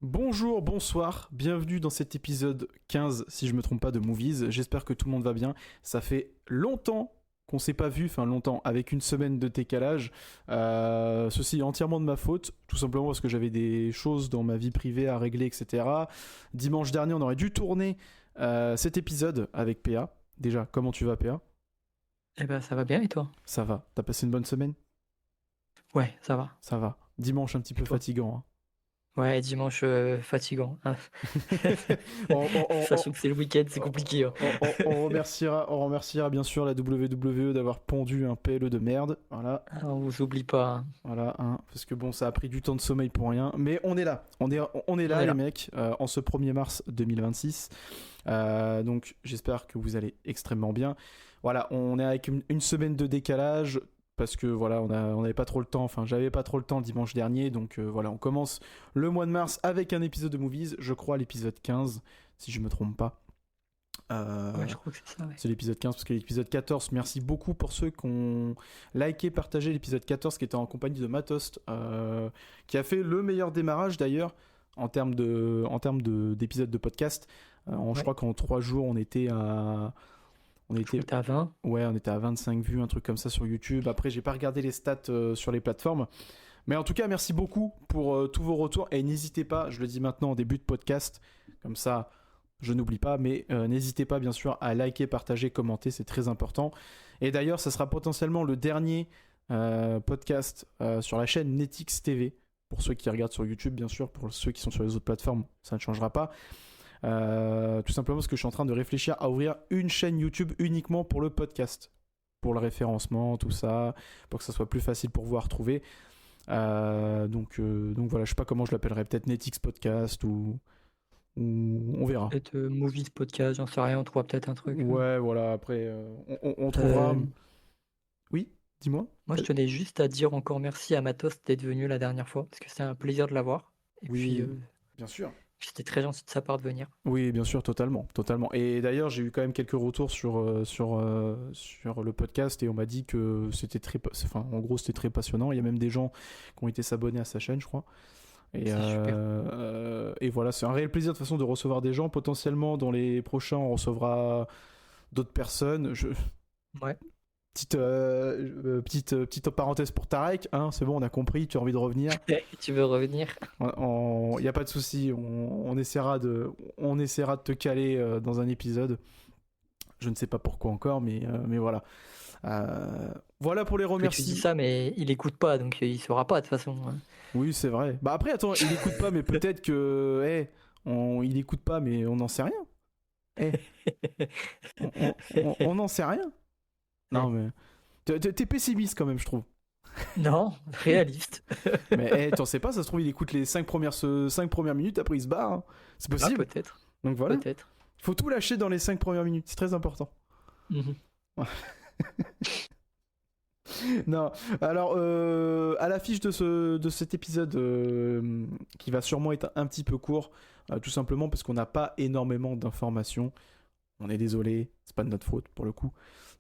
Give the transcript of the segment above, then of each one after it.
Bonjour, bonsoir, bienvenue dans cet épisode 15, si je me trompe pas, de Movies. J'espère que tout le monde va bien. Ça fait longtemps qu'on s'est pas vu, enfin longtemps, avec une semaine de décalage. Ceci est entièrement de ma faute, tout simplement parce que j'avais des choses dans ma vie privée à régler, etc. Dimanche dernier, on aurait dû tourner cet épisode avec PA. Déjà, comment tu vas, PA? Eh ben, ça va bien et toi? Ça va. T'as passé une bonne semaine? Ouais, ça va. Ça va. Dimanche un petit Et peu toi? fatigant, hein. Ouais, dimanche fatigant, hein. Sachant que c'est le week-end, c'est compliqué, hein. On remerciera bien sûr la WWE d'avoir pondu un PLE de merde. Voilà, Ah, on vous oublie pas, hein. voilà, hein, parce que bon, ça a pris du temps de sommeil pour rien. Mais on est là, on est On là, est les là. mecs, en ce 1er mars 2026. Donc, j'espère que vous allez extrêmement bien. Voilà, on est avec une semaine de décalage. Parce que voilà, on n'avait pas trop le temps, enfin j'avais pas trop le temps dimanche dernier, donc voilà, on commence le mois de mars avec un épisode de Movies, je crois l'épisode 15, si je me trompe pas. Ouais, Euh, je crois que c'est ça, ouais. c'est l'épisode 15 parce que l'épisode 14, merci beaucoup pour ceux qui ont liké, partagé l'épisode 14 qui était en compagnie de Matost, qui a fait le meilleur démarrage d'ailleurs d'épisodes de podcast. Je Ouais, crois qu'en 3 jours on je crois était que t'es à 20. ouais, on était à 25 vues, un truc comme ça sur YouTube. Après, j'ai pas regardé les stats sur les plateformes. Mais en tout cas, merci beaucoup pour tous vos retours. Et n'hésitez pas, je le dis maintenant en début de podcast, comme ça je n'oublie pas, mais n'hésitez pas bien sûr à liker, partager, commenter, c'est très important. Et d'ailleurs, ça sera potentiellement le dernier podcast sur la chaîne Netix TV. Pour ceux qui regardent sur YouTube, bien sûr, pour ceux qui sont sur les autres plateformes, ça ne changera pas. Tout simplement parce que je suis en train de réfléchir à ouvrir une chaîne YouTube uniquement pour le podcast, pour le référencement, tout ça, pour que ça soit plus facile pour vous à retrouver. Donc voilà, je sais pas comment je l'appellerai, peut-être Netix Podcast ou on verra. Peut-être Movies Podcast, j'en sais rien, on trouvera peut-être un truc. Ouais, voilà, après on trouvera. Euh, Oui, dis-moi. Moi, je tenais juste à dire encore merci à Matos d'être venu la dernière fois, parce que c'était un plaisir de l'avoir. Et puis, Oui, bien sûr. c'était très gentil de sa part de venir. Oui, bien sûr, totalement, totalement. Et d'ailleurs, j'ai eu quand même quelques retours sur le podcast et on m'a dit que c'était enfin, en gros, c'était très passionnant. Il y a même des gens qui ont été s'abonner à sa chaîne, je crois. C'est super. Et voilà, c'est un réel plaisir de toute façon de recevoir des gens. Potentiellement, dans les prochains, on recevra d'autres personnes. Ouais. Petite parenthèse pour Tarek, hein, c'est bon, on a compris, tu as envie de revenir. Tu veux revenir? Il n'y a pas de souci, on essaiera de te caler dans un épisode. Je ne sais pas pourquoi encore, mais voilà. Voilà pour les Après, tu dis remercie. ça, mais il écoute pas, donc il saura pas de toute façon, hein. Oui, c'est vrai. Bah après, attends, il écoute pas, mais peut-être que, il écoute pas, mais on n'en sait rien. Eh, on n'en sait rien. Non, mais t'es pessimiste quand même, je trouve. Non, réaliste. Mais t'en sais pas, ça se trouve, il écoute les 5 premières minutes, après il se barre, hein. C'est Ah, possible. peut-être, Donc voilà. peut-être. Il faut tout lâcher dans les 5 premières minutes, c'est très important. Mhm. Non, alors à l'affiche de cet épisode qui va sûrement être un petit peu court, tout simplement parce qu'on n'a pas énormément d'informations. On est désolé, c'est pas de notre faute pour le coup.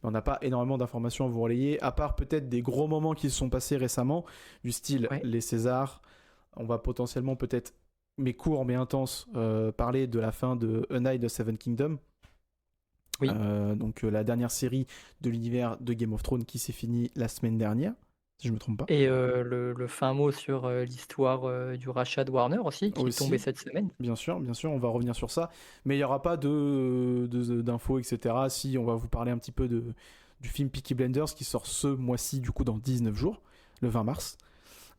Mais on n'a pas énormément d'informations à vous relayer, à part peut-être des gros moments qui se sont passés récemment, du style Ouais, les Césars. On va potentiellement peut-être, mais court mais intense, parler de la fin de A Night of Seven Kingdoms. oui. Donc la dernière série de l'univers de Game of Thrones qui s'est finie la semaine dernière, si je me trompe pas. Et le fin mot sur l'histoire du rachat de Warner aussi, qui est tombé Aussi, cette semaine. bien sûr, on va revenir sur ça. Mais il n'y aura pas d'infos, etc. Si, on va vous parler un petit peu du film Peaky Blinders qui sort ce mois-ci, du coup, dans 19 jours, le 20 mars.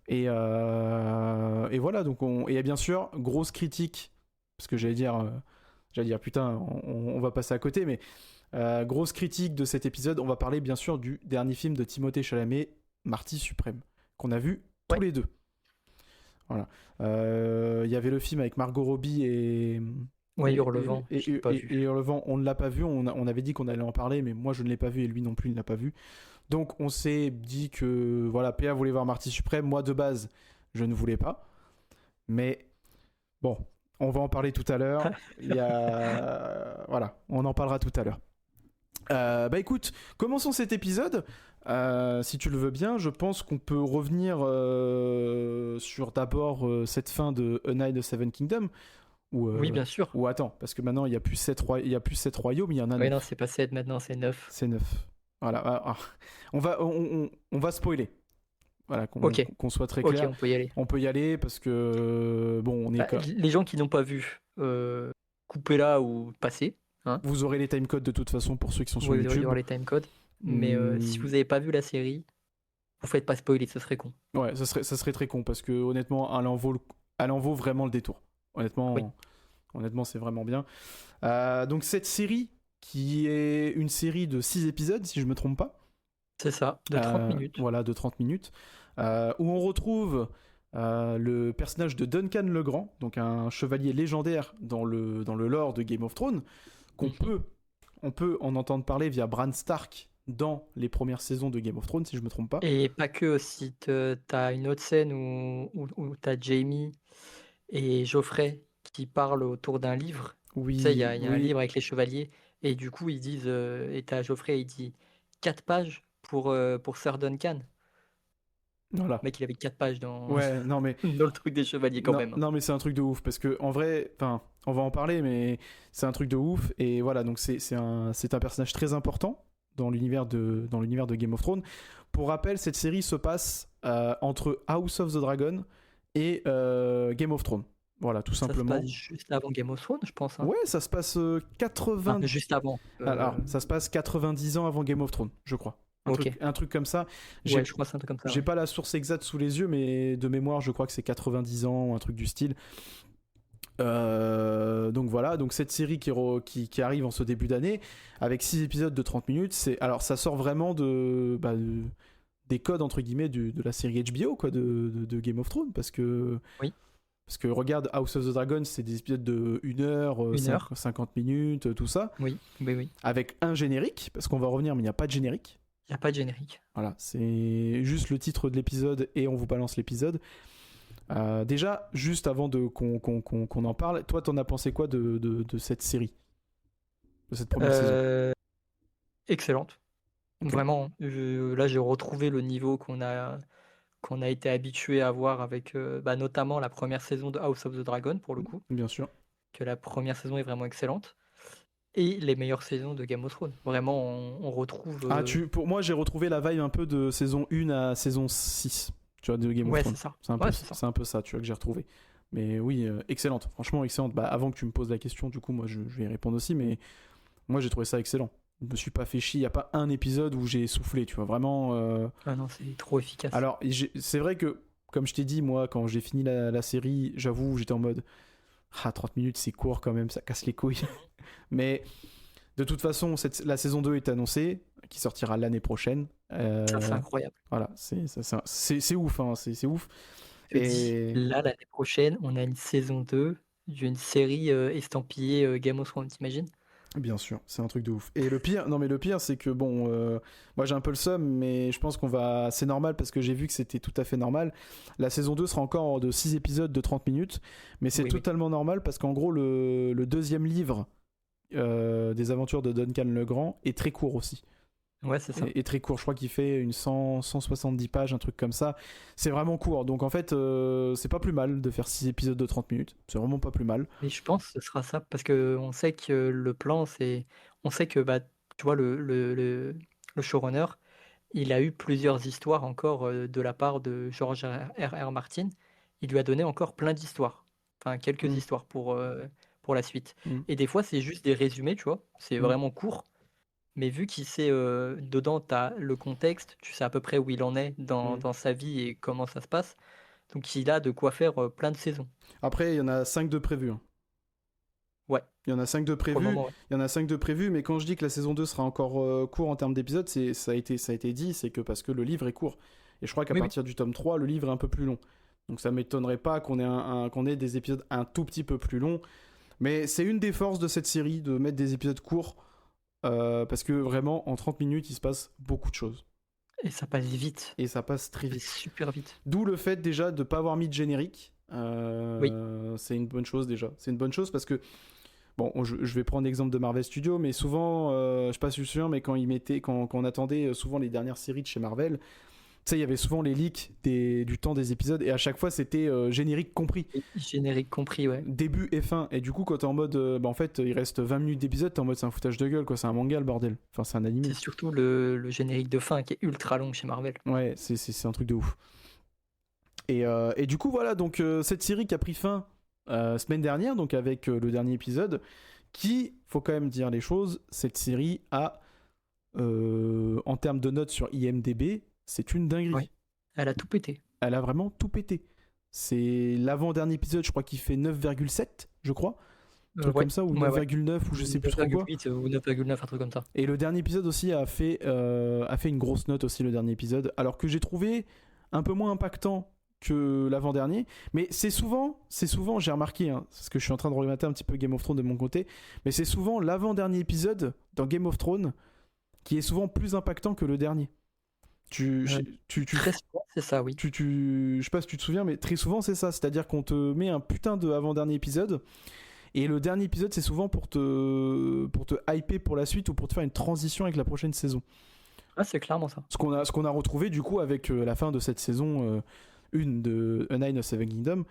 Et voilà, donc et bien sûr, grosse critique, parce que j'allais dire putain, on va passer à côté, mais grosse critique de cet épisode, on va parler bien sûr du dernier film de Timothée Chalamet, Marty Suprême, qu'on a vu tous Ouais, les deux. Voilà. Il y avait le film avec Margot Robbie ouais, Hurlevent, je l'ai pas et vu. Hurlevent, on ne l'a pas vu, on avait dit qu'on allait en parler, mais moi je ne l'ai pas vu et lui non plus il ne l'a pas vu. Donc on s'est dit que voilà, PA voulait voir Marty Suprême, moi de base je ne voulais pas, mais bon, on va en parler tout à l'heure. Voilà, on en parlera tout à l'heure. Bah écoute, commençons cet épisode. Si tu le veux bien, je pense qu'on peut revenir sur d'abord cette fin de A Knight of Seven Kingdoms. Oui, bien sûr. Ou attends, parce que maintenant il n'y a plus 7 royaumes, il y en a Oui, 9. non, c'est pas 7 maintenant, c'est 9. C'est 9. Voilà. On va spoiler. Voilà, Ok, qu'on soit très ok, clair. on peut y aller. On peut y aller parce que bon, on est. Les gens qui n'ont pas vu, coupez là ou passez. Hein. Vous aurez les timecodes de toute façon pour ceux qui sont sur Oui, il y YouTube. aura les timecodes. Mais si vous n'avez pas vu la série, vous faites pas spoiler, ce serait con. Ouais, ça serait très con parce que honnêtement, elle en vaut vraiment le détour. Honnêtement, Oui. honnêtement, c'est vraiment bien. Donc cette série qui est une série de 6 épisodes, si je me trompe pas. C'est ça, de 30 minutes. Voilà, de 30 minutes. Où on retrouve le personnage de Duncan le Grand, donc un chevalier légendaire dans le lore de Game of Thrones, on peut en entendre parler via Bran Stark dans les premières saisons de Game of Thrones, si je me trompe pas. Et pas que aussi, t'as une autre scène où t'as Jaime et Geoffrey qui parlent autour d'un livre. Oui, Tu sais, il y a un oui. livre avec les chevaliers, et du coup, ils disent, et t'as Geoffrey, il dit 4 pages pour Sir Duncan. Voilà. Le mec, il avait 4 pages dans, Ouais, non mais dans le truc des chevaliers quand non, même. non mais c'est un truc de ouf parce que en vrai, enfin, on va en parler, mais c'est un truc de ouf et voilà, donc c'est un personnage très important dans l'univers de Game of Thrones. Pour rappel, cette série se passe entre House of the Dragon et Game of Thrones. Voilà, tout simplement. Ça se passe juste avant Game of Thrones, je pense. Hein. Ouais, ça se passe 80. Enfin, juste avant. Alors, ça se passe 90 ans avant Game of Thrones, je crois. Un truc comme ça. Ouais, je crois que c'est un truc comme ça. J'ai pas la source exacte sous les yeux, mais de mémoire, je crois que c'est 90 ans ou un truc du style. Donc voilà, donc cette série qui arrive en ce début d'année, avec 6 épisodes de 30 minutes, alors ça sort vraiment des codes, entre guillemets, de la série HBO, quoi, de Game of Thrones, parce que... Oui. Parce que regarde, House of the Dragon, c'est des épisodes de 1 heure, 50 minutes, tout ça. Oui. Avec un générique, parce qu'on va revenir, mais il n'y a pas de générique. Il n'y a pas de générique. Voilà, c'est juste le titre de l'épisode et on vous balance l'épisode. Déjà, juste avant qu'on en parle, toi, t'en as pensé quoi de cette série, de cette première saison? Excellente. Okay. Vraiment, là, j'ai retrouvé le niveau qu'on a été habitué à voir avec notamment la première saison de House of the Dragon, pour le coup. Bien sûr. Que la première saison est vraiment excellente. Et les meilleures saisons de Game of Thrones. Vraiment, on retrouve... Pour moi, j'ai retrouvé la vibe un peu de saison 1 à saison 6, tu vois, de Game of Thrones. C'est ça. C'est un peu ça, tu vois, que j'ai retrouvé. Mais oui, excellente. Franchement, excellente. Avant que tu me poses la question, du coup, moi, je vais y répondre aussi, mais moi, j'ai trouvé ça excellent. Je me suis pas fait chier. Il n'y a pas un épisode où j'ai soufflé, tu vois, vraiment... Ah non, c'est trop efficace. Alors, c'est vrai que, comme je t'ai dit, moi, quand j'ai fini la série, j'avoue, j'étais en mode... 30 minutes, c'est court quand même, ça casse les couilles. Mais de toute façon, la saison 2 est annoncée, qui sortira l'année prochaine. Ça, c'est incroyable. Voilà, c'est ouf, hein, c'est ouf. Et là, l'année prochaine, on a une saison 2 d'une série estampillée Game of Thrones, t'imagines? Bien sûr, c'est un truc de ouf. Et le pire, c'est que bon, moi j'ai un peu le seum, mais je pense c'est normal parce que j'ai vu que c'était tout à fait normal. La saison 2 sera encore de 6 épisodes de 30 minutes, mais c'est totalement normal parce qu'en gros, le deuxième livre des aventures de Duncan le Grand est très court aussi. Ouais, c'est ça. Et très court, je crois qu'il fait 170 pages, un truc comme ça. C'est vraiment court, donc en fait, c'est pas plus mal de faire 6 épisodes de 30 minutes. C'est vraiment pas plus mal. Et je pense que ce sera ça, parce qu'on sait que le plan, c'est... On sait que, tu vois, le showrunner, il a eu plusieurs histoires encore de la part de George R.R. Martin. Il lui a donné encore plein d'histoires. Enfin, quelques histoires pour la suite. Et des fois, c'est juste des résumés, tu vois. C'est vraiment court. Mais vu qu'il sait, dedans, tu as le contexte, tu sais à peu près où il en est dans sa vie et comment ça se passe. Donc il a de quoi faire plein de saisons. Après, il y en a 5 de prévus. Hein. Ouais. Il y en a 5 de prévus. Moment, ouais. Il y en a 5 de prévus, mais quand je dis que la saison 2 sera encore court en termes d'épisodes, ça a été dit, c'est que parce que le livre est court. Et je crois qu'à partir du tome 3, le livre est un peu plus long. Donc ça m'étonnerait pas qu'on ait des épisodes un tout petit peu plus longs. Mais c'est une des forces de cette série, de mettre des épisodes courts. Parce que vraiment, en 30 minutes, il se passe beaucoup de choses. Et ça passe vite. Et ça passe très vite. Super vite. D'où le fait déjà de ne pas avoir mis de générique. C'est une bonne chose déjà. C'est une bonne chose parce que bon, je vais prendre l'exemple de Marvel Studios, mais souvent, je sais pas si tu te souviens, mais quand on attendait souvent les dernières séries de chez Marvel, tu sais, il y avait souvent les leaks du temps des épisodes, et à chaque fois, c'était générique compris. Générique compris, ouais. Début et fin. Et du coup, quand t'es en mode, en fait, il reste 20 minutes d'épisode, t'es en mode, c'est un foutage de gueule, quoi. C'est un manga, le bordel. Enfin, c'est un animé. C'est surtout le générique de fin qui est ultra long chez Marvel. Ouais, c'est un truc de ouf. Et du coup, voilà, donc cette série qui a pris fin semaine dernière, donc avec le dernier épisode, qui, faut quand même dire les choses, cette série a, en termes de notes sur IMDb, c'est une dinguerie. Ouais. Elle a tout pété. Elle a vraiment tout pété. C'est l'avant-dernier épisode, je crois qu'il fait 9,7, je crois. Un truc comme ça, ou 9,9, ou je sais plus trop quoi. 9,8 ou 9,9, un truc comme ça. Et le dernier épisode aussi a fait une grosse note aussi, le dernier épisode, alors que j'ai trouvé un peu moins impactant que l'avant-dernier, mais c'est souvent, j'ai remarqué, hein, parce que je suis en train de remater un petit peu Game of Thrones de mon côté, mais c'est souvent l'avant-dernier épisode dans Game of Thrones qui est souvent plus impactant que le dernier. Très souvent, c'est ça, oui. Je sais pas si tu te souviens, mais très souvent c'est ça, c'est-à-dire qu'on te met un putain de avant-dernier épisode, et le dernier épisode c'est souvent pour te hyper pour la suite ou pour te faire une transition avec la prochaine saison. Ah, c'est clairement ça. Ce qu'on a retrouvé du coup avec la fin de cette saison 1 de A Nine of Seven Kingdoms.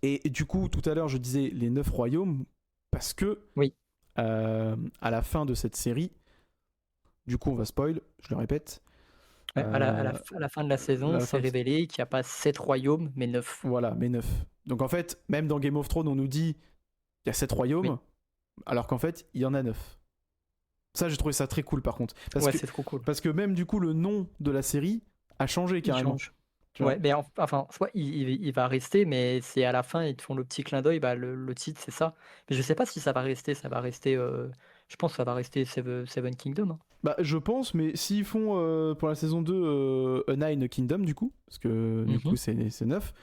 Et du coup, tout à l'heure, je disais les 9 royaumes parce que oui. À la fin de cette série, du coup, on va spoil, je le répète. Ouais, à la fin de la saison, c'est révélé qu'il n'y a pas 7 royaumes, mais 9. Voilà, mais 9. Donc en fait, même dans Game of Thrones, on nous dit qu'il y a 7 royaumes, oui. Alors qu'en fait, il y en a 9. Ça, j'ai trouvé ça très cool par contre. C'est trop cool. Parce que même du coup, le nom de la série a changé carrément. Ouais, mais enfin, soit il va rester, mais c'est à la fin, ils te font le petit clin d'œil, le titre, c'est ça. Mais je sais pas si ça va rester, je pense que ça va rester Seven Kingdoms. Hein. Bah, je pense, mais s'ils font pour la saison 2 A Nine Kingdom, du coup, parce que du coup, c'est 9,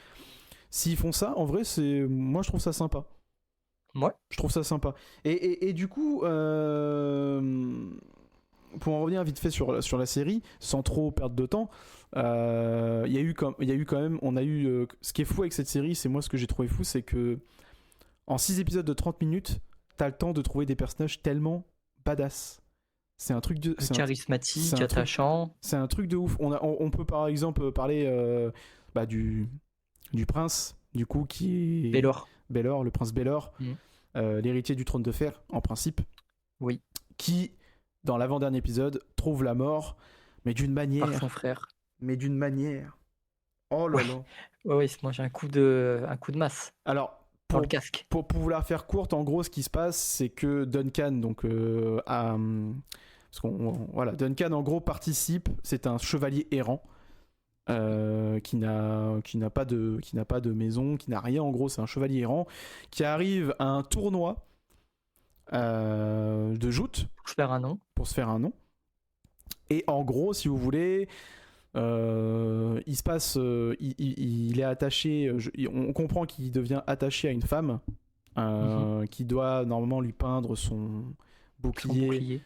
s'ils font ça, en vrai, moi, je trouve ça sympa. Ouais. Je trouve ça sympa. Et du coup, pour en revenir vite fait sur la série, sans trop perdre de temps, il y a eu quand même, ce qui est fou avec cette série, c'est moi ce que j'ai trouvé fou, c'est que en 6 épisodes de 30 minutes, t'as le temps de trouver des personnages tellement badass. C'est un truc de charismatique, attachant. C'est un truc de ouf. On peut par exemple parler du prince, du coup, qui est Baelor, le prince Baelor, l'héritier du trône de fer, en principe. Oui. Qui, dans l'avant-dernier épisode, trouve la mort, mais d'une manière. Par son frère. Mais d'une manière. Oh là là. Ouais, il se mange un coup de masse. Alors, pour le casque. Pour la faire courte, en gros, ce qui se passe, c'est que Duncan, donc, Duncan, en gros, participe. C'est un chevalier errant. Qui n'a pas de maison, qui n'a rien, en gros c'est un chevalier errant qui arrive à un tournoi de joute pour se faire un nom et en gros si vous voulez il se passe il est attaché, on comprend qu'il devient attaché à une femme qui doit normalement lui peindre son bouclier,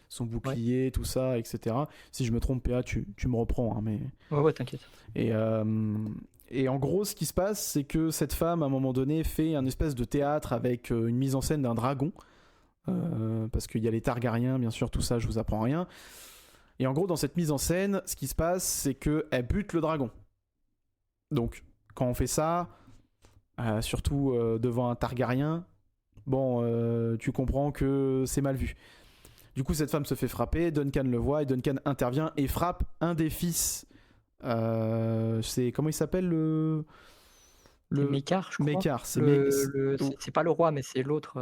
tout ça, etc. Si je me trompe, PA, tu me reprends, hein, mais... Ouais, t'inquiète. Et en gros, ce qui se passe, c'est que cette femme, à un moment donné, fait un espèce de théâtre avec une mise en scène d'un dragon, parce qu'il y a les Targaryens, bien sûr, tout ça, je vous apprends rien. Et en gros, dans cette mise en scène, ce qui se passe, c'est qu'elle bute le dragon. Donc, quand on fait ça, surtout devant un Targaryen, tu comprends que c'est mal vu. Du coup, cette femme se fait frapper, Duncan le voit et Duncan intervient et frappe un des fils. C'est comment il s'appelle le Mécart, je crois. Mécart, c'est pas le roi, mais c'est l'autre.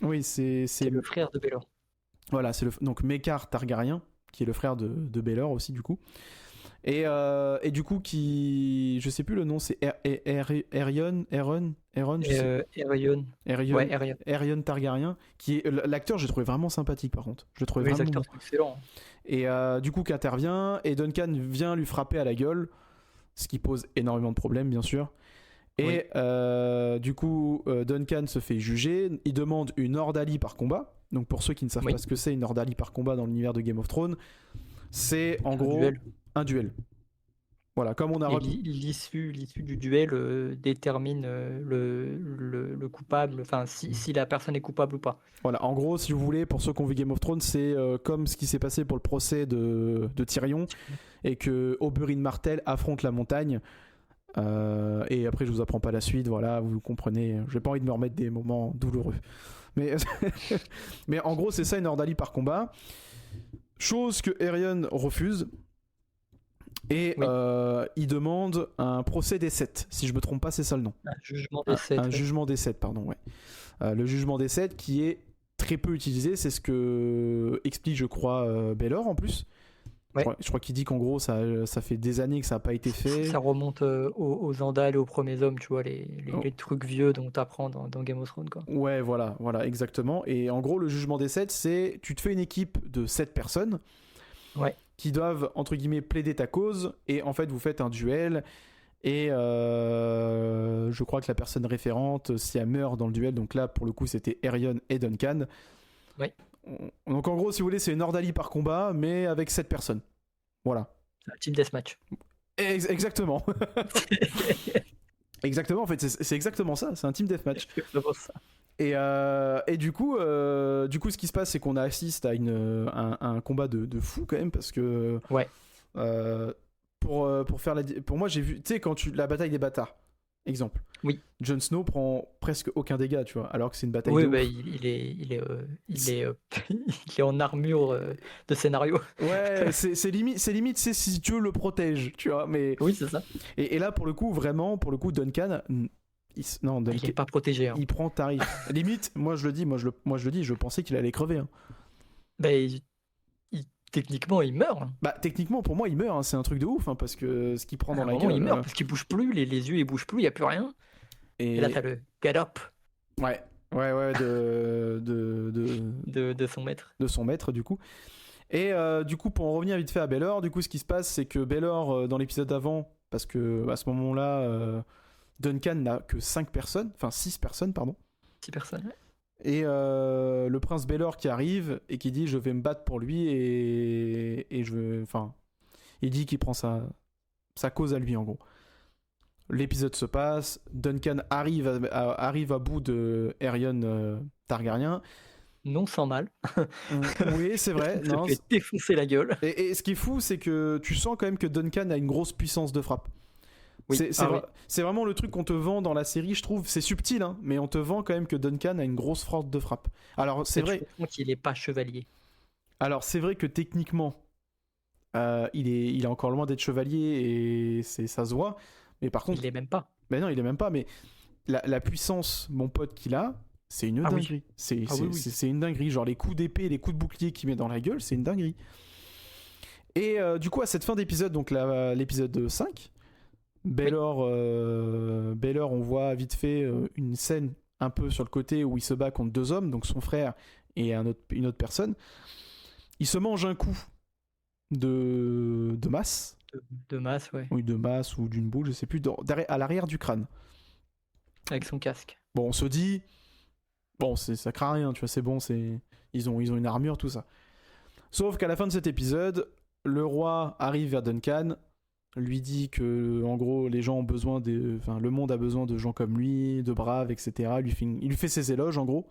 Oui, c'est le frère de Baelor. Voilà, c'est donc Mécart Targaryen, qui est le frère de Baelor aussi du coup. Et du coup, je sais plus le nom, c'est Aerion, Targaryen, qui est l'acteur, j'ai trouvé vraiment sympathique par contre. Je trouvais vraiment l'acteur, c'est excellent. Et du coup, qui intervient et Duncan vient lui frapper à la gueule, ce qui pose énormément de problèmes, bien sûr. Et du coup, Duncan se fait juger. Il demande une ordalie par combat. Donc, pour ceux qui ne savent pas ce que c'est une ordalie par combat dans l'univers de Game of Thrones, c'est en gros un duel. Voilà, comme on a Et l'issue du duel détermine le coupable, enfin si la personne est coupable ou pas. Voilà, en gros, si vous voulez, pour ceux qui ont vu Game of Thrones, c'est comme ce qui s'est passé pour le procès de Tyrion, et que Oberyn Martell affronte la montagne. Et après, je vous apprends pas la suite, voilà, vous comprenez. J'ai pas envie de me remettre des moments douloureux. Mais, mais en gros, c'est ça une ordalie par combat. Chose que Aerion refuse. Et Oui. il demande un procès des 7. Si je me trompe pas, c'est ça le nom. Un jugement des 7. Un jugement des 7, pardon, ouais. Le jugement des 7 qui est très peu utilisé, c'est ce que explique, je crois, Baylor en plus. Ouais. Je crois qu'il dit qu'en gros, ça fait des années que ça n'a pas été fait. Ça remonte aux Andals et aux premiers hommes, tu vois, les trucs vieux dont tu apprends dans Game of Thrones, quoi. Ouais, voilà, exactement. Et en gros, le jugement des 7, c'est tu te fais une équipe de 7 personnes Ouais. qui doivent, entre guillemets, plaider ta cause. Et en fait, vous faites un duel. Et je crois que la personne référente, si elle meurt dans le duel, donc là, pour le coup, c'était Aerion et Duncan. Ouais. Donc en gros, si vous voulez, c'est une ordalie par combat, mais avec 7 personnes. Voilà. Un team deathmatch. Exactement. Exactement, en fait, c'est exactement ça. C'est un team deathmatch. Et du coup, ce qui se passe, c'est qu'on assiste à un combat de fou quand même, parce que ouais. Pour moi, j'ai vu, tu sais, la bataille des bâtards, exemple. Oui. Jon Snow prend presque aucun dégât, tu vois, alors que c'est une bataille de ouf. Il est en armure de scénario. Ouais, c'est limite, c'est si Dieu le protège, tu vois, mais... Oui, c'est ça. Et là, pour le coup, Duncan... Duncan, il est pas protégé. Hein. Il prend tarif. Limite, moi je le dis, je pensais qu'il allait crever. Hein. Techniquement, il meurt. Bah, techniquement, pour moi, il meurt. Hein. C'est un truc de ouf, hein, parce que ce qu'il prend dans la gueule... il meurt parce qu'il bouge plus, les yeux ils bougent plus, il n'y a plus rien. Et là, t'as le get up. Ouais, de son maître. De son maître, du coup. Et du coup, pour en revenir vite fait à Baelor, du coup, ce qui se passe, c'est que Baelor, dans l'épisode d'avant, parce que à ce moment-là, Duncan n'a que 6 personnes, pardon. 6 personnes, ouais. Et le prince Baelor qui arrive et qui dit je vais me battre pour lui et je veux, enfin, il dit qu'il prend sa cause à lui en gros. L'épisode se passe, Duncan arrive à bout de Aerion Targaryen. Non sans mal. Oui, c'est vrai. Il se fait défoncer la gueule. Et ce qui est fou, c'est que tu sens quand même que Duncan a une grosse puissance de frappe. Oui. C'est vraiment le truc qu'on te vend dans la série, je trouve. C'est subtil, hein, mais on te vend quand même que Duncan a une grosse force de frappe. Alors, c'est vrai. Je comprends qu'il n'est pas chevalier. Alors, c'est vrai que techniquement, il est encore loin d'être chevalier et ça se voit. Mais par contre. Il l'est même pas. Ben non, il l'est même pas. Mais la puissance, mon pote, qu'il a, c'est une dinguerie. Oui. C'est une dinguerie. Genre, les coups d'épée, les coups de bouclier qu'il met dans la gueule, c'est une dinguerie. Et du coup, à cette fin d'épisode, donc l'épisode 5. Baelor, on voit vite fait une scène un peu sur le côté où il se bat contre 2 hommes, donc son frère et une autre personne. Il se mange un coup de masse. De masse, ouais. Oui, de masse ou d'une boule, je sais plus, à l'arrière du crâne. Avec son casque. Bon, on se dit, bon, ça craint rien, tu vois, c'est bon, ils ont une armure, tout ça. Sauf qu'à la fin de cet épisode, le roi arrive vers Duncan, lui dit que en gros les gens ont besoin le monde a besoin de gens comme lui, de braves, etc. Il lui fait ses éloges en gros.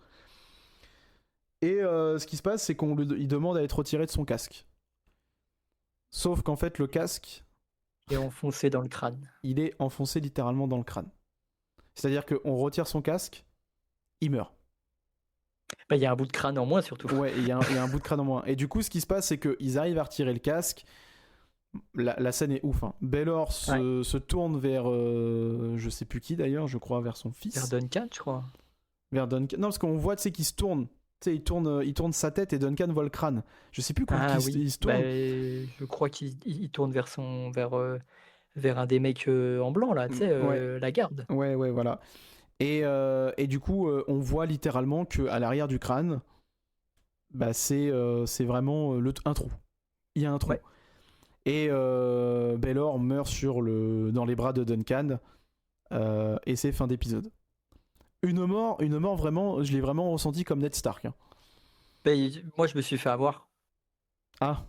Et ce qui se passe, c'est il demande à être retiré de son casque. Sauf qu'en fait le casque est enfoncé dans le crâne. Il est enfoncé littéralement dans le crâne. C'est-à-dire qu'on retire son casque, il meurt. Il y a un bout de crâne en moins surtout. Ouais, il y a un bout de crâne en moins. Et du coup, ce qui se passe, c'est qu'ils arrivent à retirer le casque. La scène est ouf. Hein. Baelor se tourne vers, je sais plus qui d'ailleurs, je crois vers son fils. Vers Duncan, je crois. Vers Duncan. Non, parce qu'on voit, tu sais, qu'il se tourne. Tu sais, il tourne sa tête et Duncan voit le crâne. Je sais plus quand il se tourne. Je crois qu'il tourne vers un des mecs en blanc là, tu sais, la garde. Ouais, voilà. Et du coup, on voit littéralement que à l'arrière du crâne, bah c'est vraiment un trou. Il y a un trou. Ouais. Et Baelor meurt dans les bras de Duncan. Et c'est fin d'épisode. Une mort vraiment, je l'ai vraiment ressenti comme Ned Stark. Hein. Moi, je me suis fait avoir. Ah.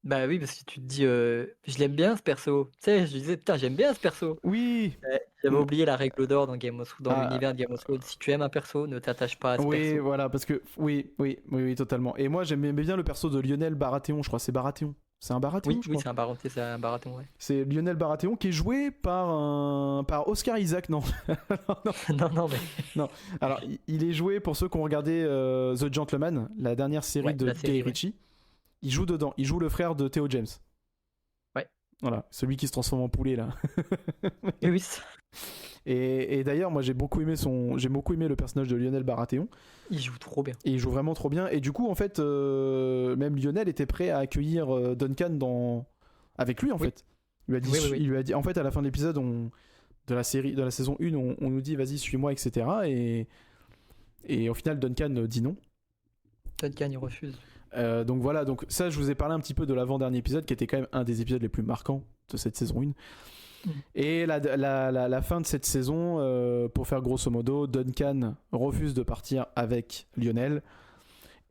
Bah oui, parce que tu te dis, je l'aime bien ce perso. Tu sais, je disais, putain, j'aime bien ce perso. Oui. J'avais Mm. oublié la règle d'or dans Ah, l'univers de Game of Thrones. Si tu aimes un perso, ne t'attache pas à ce oui, perso. voilà, parce que oui, totalement. Et moi, j'aimais bien le perso de Lionel Baratheon, je crois. C'est Baratheon. C'est un Baratheon, Oui, je oui, crois. c'est un baraton, ouais. C'est Lionel Baratheon qui est joué par Oscar Isaac, non. Non, Non, non, mais non. Alors, il est joué pour ceux qui ont regardé The Gentleman, la dernière série ouais, de la Guy série, ouais. Ritchie. Il joue dedans. Il joue le frère de Theo James. Ouais. Voilà, celui qui se transforme en poulet là. Oui, oui, Et d'ailleurs, moi j'ai beaucoup aimé le personnage de Lionel Baratheon. il joue trop bien. Et il joue vraiment trop bien. Et du coup, en fait, même Lionel était prêt à accueillir Duncan avec lui, en Oui, fait. Il lui a dit, oui, oui, oui. il lui a dit, en fait, à la fin de l'épisode, de la série, de la saison 1, on nous dit, vas-y, suis-moi, etc. Et au final, Duncan dit non. Duncan, il refuse. Donc voilà, donc ça, je vous ai parlé un petit peu de l'avant-dernier épisode, qui était quand même un des épisodes les plus marquants de cette saison 1. Et la fin de cette saison, pour faire grosso modo, Duncan refuse de partir avec Lionel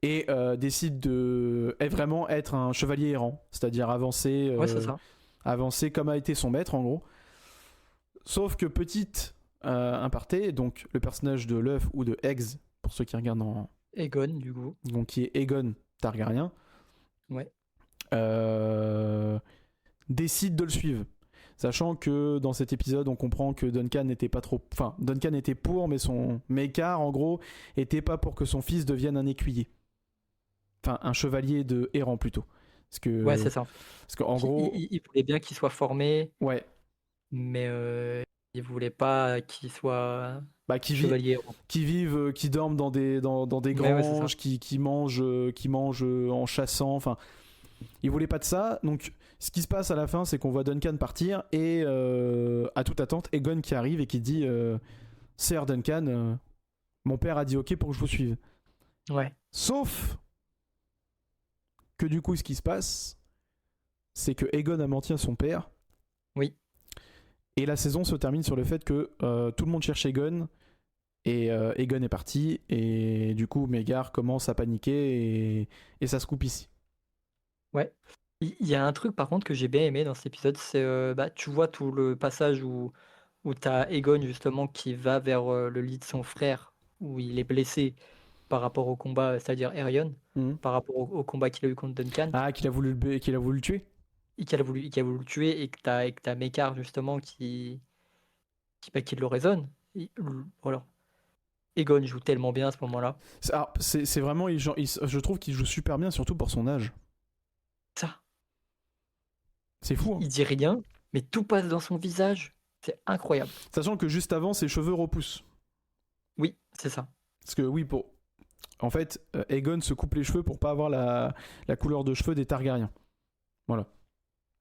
et décide de vraiment être un chevalier errant, c'est-à-dire Ouais, c'est ça. avancer comme a été son maître en gros. Sauf que petite aparté, donc le personnage de l'œuf ou de Eggs, pour ceux qui regardent Egon, du coup. donc qui est Aegon Targaryen, Ouais. décide de le suivre. Sachant que dans cet épisode, on comprend que Duncan n'était pas trop. Enfin, Duncan était pour, mais son mécart, en gros, était pas pour que son fils devienne un écuyer. Enfin, un chevalier de errant plutôt. Ouais, c'est ça. Parce qu'en gros. Il voulait bien qu'il soit formé, Ouais. mais il voulait pas qu'il soit Bah, chevalier. qui vivent, qui dorment dans des Ouais, ouais, c'est ça. granges, qui mangent en chassant. Enfin, il voulait pas de ça. Donc, ce qui se passe à la fin, c'est qu'on voit Duncan partir et à toute attente, Aegon qui arrive et qui dit Sir Duncan, mon père a dit OK pour que je vous suive. Ouais. Sauf que du coup, ce qui se passe, c'est que Aegon a menti à son père. Oui. Et la saison se termine sur le fait que tout le monde cherche Aegon. Et Aegon est parti. Et du coup, Mégare commence à paniquer. Et ça se coupe ici. Ouais. Il y a un truc par contre que j'ai bien aimé dans cet épisode, c'est tu vois tout le passage où t'as Egon justement qui va vers le lit de son frère, où il est blessé par rapport au combat, c'est-à-dire Aerion, Mhm. par rapport au combat qu'il a eu contre Duncan, Ah, qu'il a voulu le tuer. et qu'il a voulu le tuer, et que t'as Mekar justement qui le raisonne. Voilà. Egon joue tellement bien à ce moment-là. C'est vraiment. Je trouve qu'il joue super bien, surtout pour son âge. Ça, C'est fou. Hein. il dit rien, mais tout passe dans son visage. C'est incroyable. Sachant que juste avant, ses cheveux repoussent. Oui, c'est ça. Parce que oui, en fait, Aegon se coupe les cheveux pour pas avoir la couleur de cheveux des Targaryens. Voilà.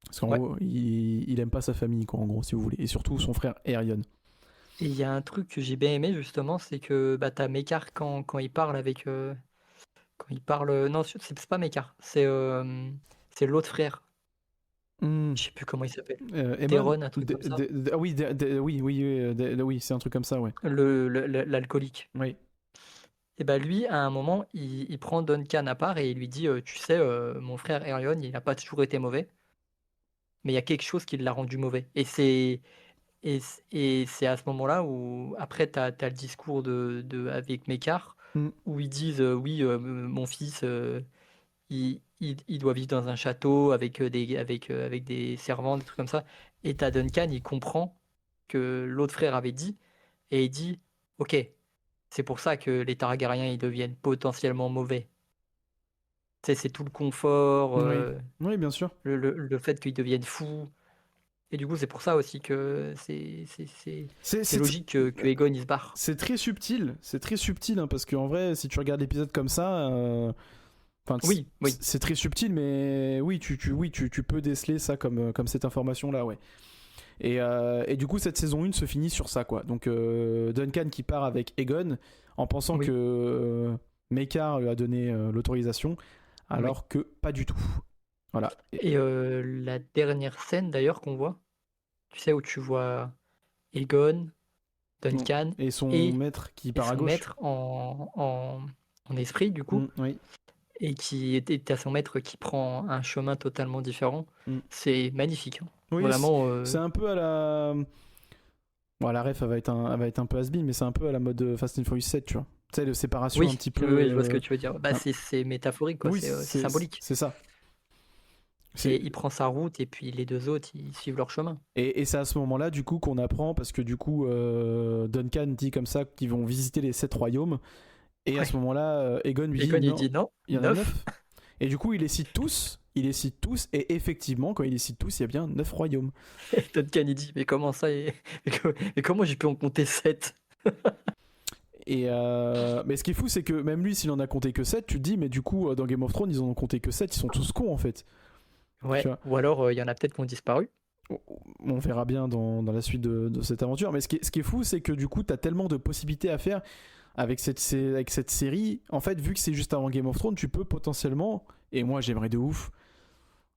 Parce qu'en gros, il aime pas sa famille, quoi, en gros, si vous voulez. Et surtout son frère Aerion. Et il y a un truc que j'ai bien aimé justement, c'est que t'as Mekar quand il parle avec. Quand il parle. Non, c'est pas Mekar, c'est l'autre frère. Hmm. Je sais plus comment il s'appelle. Aemon Deron, un truc comme ça. Ah oui, oui, c'est un truc comme ça, ouais. L'alcoolique. Oui. Et lui, à un moment, il prend Duncan à part et il lui dit tu sais, mon frère Aerion, il n'a pas toujours été mauvais, mais il y a quelque chose qui l'a rendu mauvais. Et c'est à ce moment-là où, après, t'as le discours avec Mekar, Hmm. où ils disent oui, mon fils, il doit vivre dans un château avec des servants, des trucs comme ça. Et t'as Duncan, il comprend que l'autre frère avait dit, et il dit ok, c'est pour ça que les Targaryens ils deviennent potentiellement mauvais. Tu sais, c'est tout le confort, Oui. Oui, bien sûr. le fait qu'ils deviennent fous. Et du coup, c'est pour ça aussi que c'est logique que Aegon il se barre. C'est très subtil, hein, parce qu'en vrai, si tu regardes l'épisode comme ça, Oui, oui. c'est très subtil, mais oui, tu peux déceler ça comme cette information-là, ouais. Et du coup, cette saison 1 se finit sur ça, quoi. Donc, Duncan qui part avec Aegon en pensant Oui. que Mekar lui a donné l'autorisation, alors que pas du tout. Voilà. Et la dernière scène d'ailleurs qu'on voit, tu sais, où tu vois Aegon, Duncan Et son et maître qui part à son gauche. maître en esprit, du coup. Oui. et qui est à son maître qui prend un chemin totalement différent. Mm. C'est magnifique. Hein. Oui, Vraiment. c'est un peu à la. Bon, la ref, elle va être un peu has-been, mais c'est un peu à la mode Fast and Furious 7, tu vois. Tu sais, de séparation un Oui, petit peu. oui, je vois ce que tu veux dire. Bah, un- c'est métaphorique, quoi. Oui, C'est symbolique. c'est ça. Il prend sa route et puis les deux autres, ils suivent leur chemin. Et c'est à ce moment-là, du coup, qu'on apprend, parce que du coup, Duncan dit comme ça qu'ils vont visiter les 7 royaumes. Et à Ouais. ce moment-là, Egon lui Et dit quand il non, dit non, il y en a 9. 9. Et du coup, il les cite tous. Il les cite tous. Et effectivement, quand il les cite tous, il y a bien 9 royaumes. Et Duncan il dit mais comment ça mais comment j'ai pu en compter 7? Mais ce qui est fou, c'est que même lui, s'il en a compté que 7, tu te dis, mais du coup, dans Game of Thrones, ils en ont compté que 7, ils sont tous cons en fait. Ouais, Tu vois. ou alors il y en a peut-être qui ont disparu. On verra bien dans la suite de cette aventure. Mais ce qui est fou, c'est que du coup, t'as tellement de possibilités à faire avec cette série. En fait, vu que c'est juste avant Game of Thrones, tu peux potentiellement, et moi j'aimerais de ouf,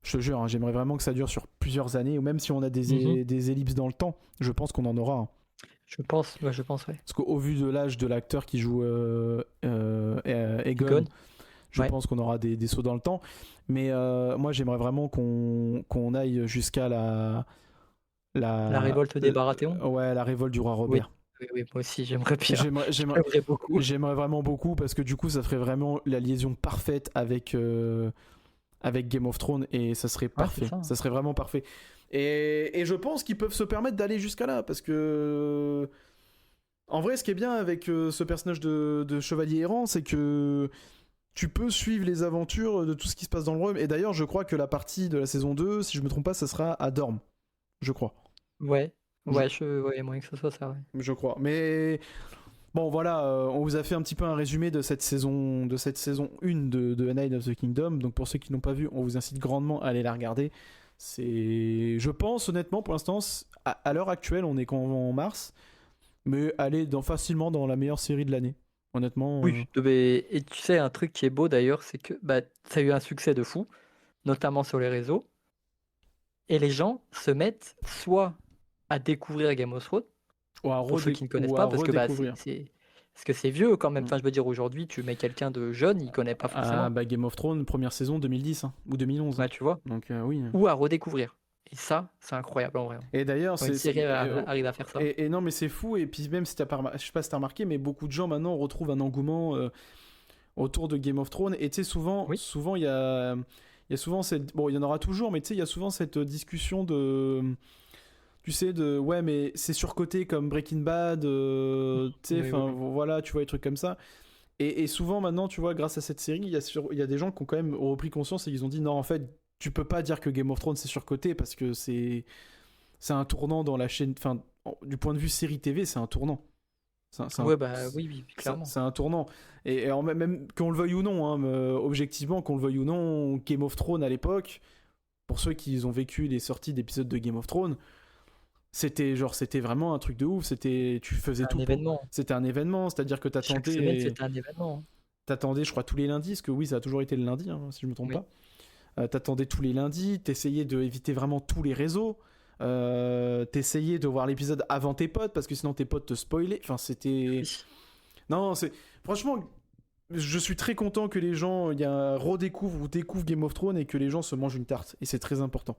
je te jure, hein, j'aimerais vraiment que ça dure sur plusieurs années, ou même si on a des ellipses dans le temps, je pense qu'on en aura. Hein. Je pense, ouais. Parce qu'au vu de l'âge de l'acteur qui joue Egon, Egon. je Ouais. pense qu'on aura des sauts dans le temps. Mais moi, j'aimerais vraiment qu'on aille jusqu'à la révolte des Baratheons. Ouais, la révolte du roi Robert. Oui, moi aussi j'aimerais bien. J'aimerais J'aimerais beaucoup. J'aimerais vraiment beaucoup parce que du coup, ça ferait vraiment la liaison parfaite avec Game of Thrones et ça serait parfait. Ça serait vraiment parfait. Et je pense qu'ils peuvent se permettre d'aller jusqu'à là parce que en vrai, ce qui est bien avec ce personnage de chevalier errant, c'est que tu peux suivre les aventures de tout ce qui se passe dans le royaume. Et d'ailleurs, je crois que la partie de la saison 2, si je me trompe pas, ça sera à Dorne. Je crois. Ouais, il y a moyen que ce soit ça, ouais. Je crois. Mais bon, voilà, on vous a fait un petit peu un résumé de cette saison 1 de A Night of the Kingdom. Donc pour ceux qui n'ont pas vu, on vous incite grandement à aller la regarder. Je pense honnêtement, pour l'instant, à l'heure actuelle, on est en mars, mais aller facilement dans la meilleure série de l'année. Honnêtement. Oui, et tu sais, un truc qui est beau d'ailleurs, c'est que ça a eu un succès de fou, notamment sur les réseaux, et les gens se mettent soit à découvrir Game of Thrones, pour ceux qui ne connaissent pas, parce que c'est vieux quand même. Enfin, je veux dire, aujourd'hui, tu mets quelqu'un de jeune, il connaît pas forcément. Game of Thrones, première saison 2010 hein, ou 2011. Ouais, tu vois. Donc oui. Ou à redécouvrir. Et ça, c'est incroyable en vrai. Et d'ailleurs, une série arrive à faire ça. Et non, mais c'est fou. Et puis même si t'as pas, je sais pas si t'as remarqué, mais beaucoup de gens maintenant retrouvent un engouement autour de Game of Thrones. Et tu sais, souvent, il y a souvent cette, bon, il y en aura toujours, mais tu sais, il y a souvent cette discussion de, tu sais, ouais, mais c'est surcoté comme Breaking Bad, tu sais, enfin, voilà, tu vois, des trucs comme ça. Et souvent maintenant, tu vois, grâce à cette série, il y a des gens qui ont quand même repris conscience et ils ont dit non, en fait, tu peux pas dire que Game of Thrones c'est surcoté parce que c'est un tournant dans la chaîne, enfin, du point de vue série TV, c'est un tournant. Oui, clairement. C'est un tournant. Et même qu'on le veuille ou non, hein, objectivement, qu'on le veuille ou non, Game of Thrones à l'époque, pour ceux qui ont vécu les sorties d'épisodes de Game of Thrones, c'était vraiment un truc de ouf. Tu faisais tout. C'était un événement, c'est-à-dire que t'attendais. Chaque semaine, c'était un événement. T'attendais, je crois, tous les lundis, parce que oui, ça a toujours été le lundi, hein, si je me trompe pas. T'attendais tous les lundis, t'essayais d'éviter vraiment tous les réseaux. T'essayais de voir l'épisode avant tes potes parce que sinon tes potes te spoilaient. Enfin, c'était. Non, c'est. Franchement, je suis très content que les gens redécouvrent ou découvrent Game of Thrones et que les gens se mangent une tarte. Et c'est très important.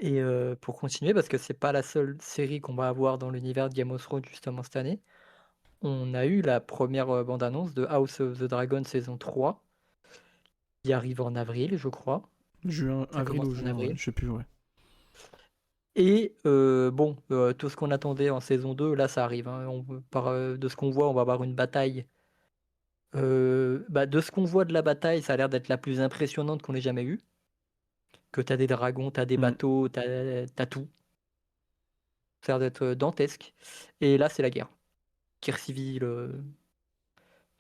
Et pour continuer, parce que c'est pas la seule série qu'on va avoir dans l'univers de Game of Thrones justement cette année, on a eu la première bande-annonce de House of the Dragon saison 3 qui arrive en avril, je crois. Avril ou juin, ouais, je sais plus, ouais. Et tout ce qu'on attendait en saison 2, là ça arrive. Hein. De ce qu'on voit, on va avoir une bataille. De ce qu'on voit de la bataille, ça a l'air d'être la plus impressionnante qu'on ait jamais eue. Que t'as des dragons, t'as des bateaux, t'as tout. Ça a l'air d'être dantesque. Et là, c'est la guerre. Guerre civile.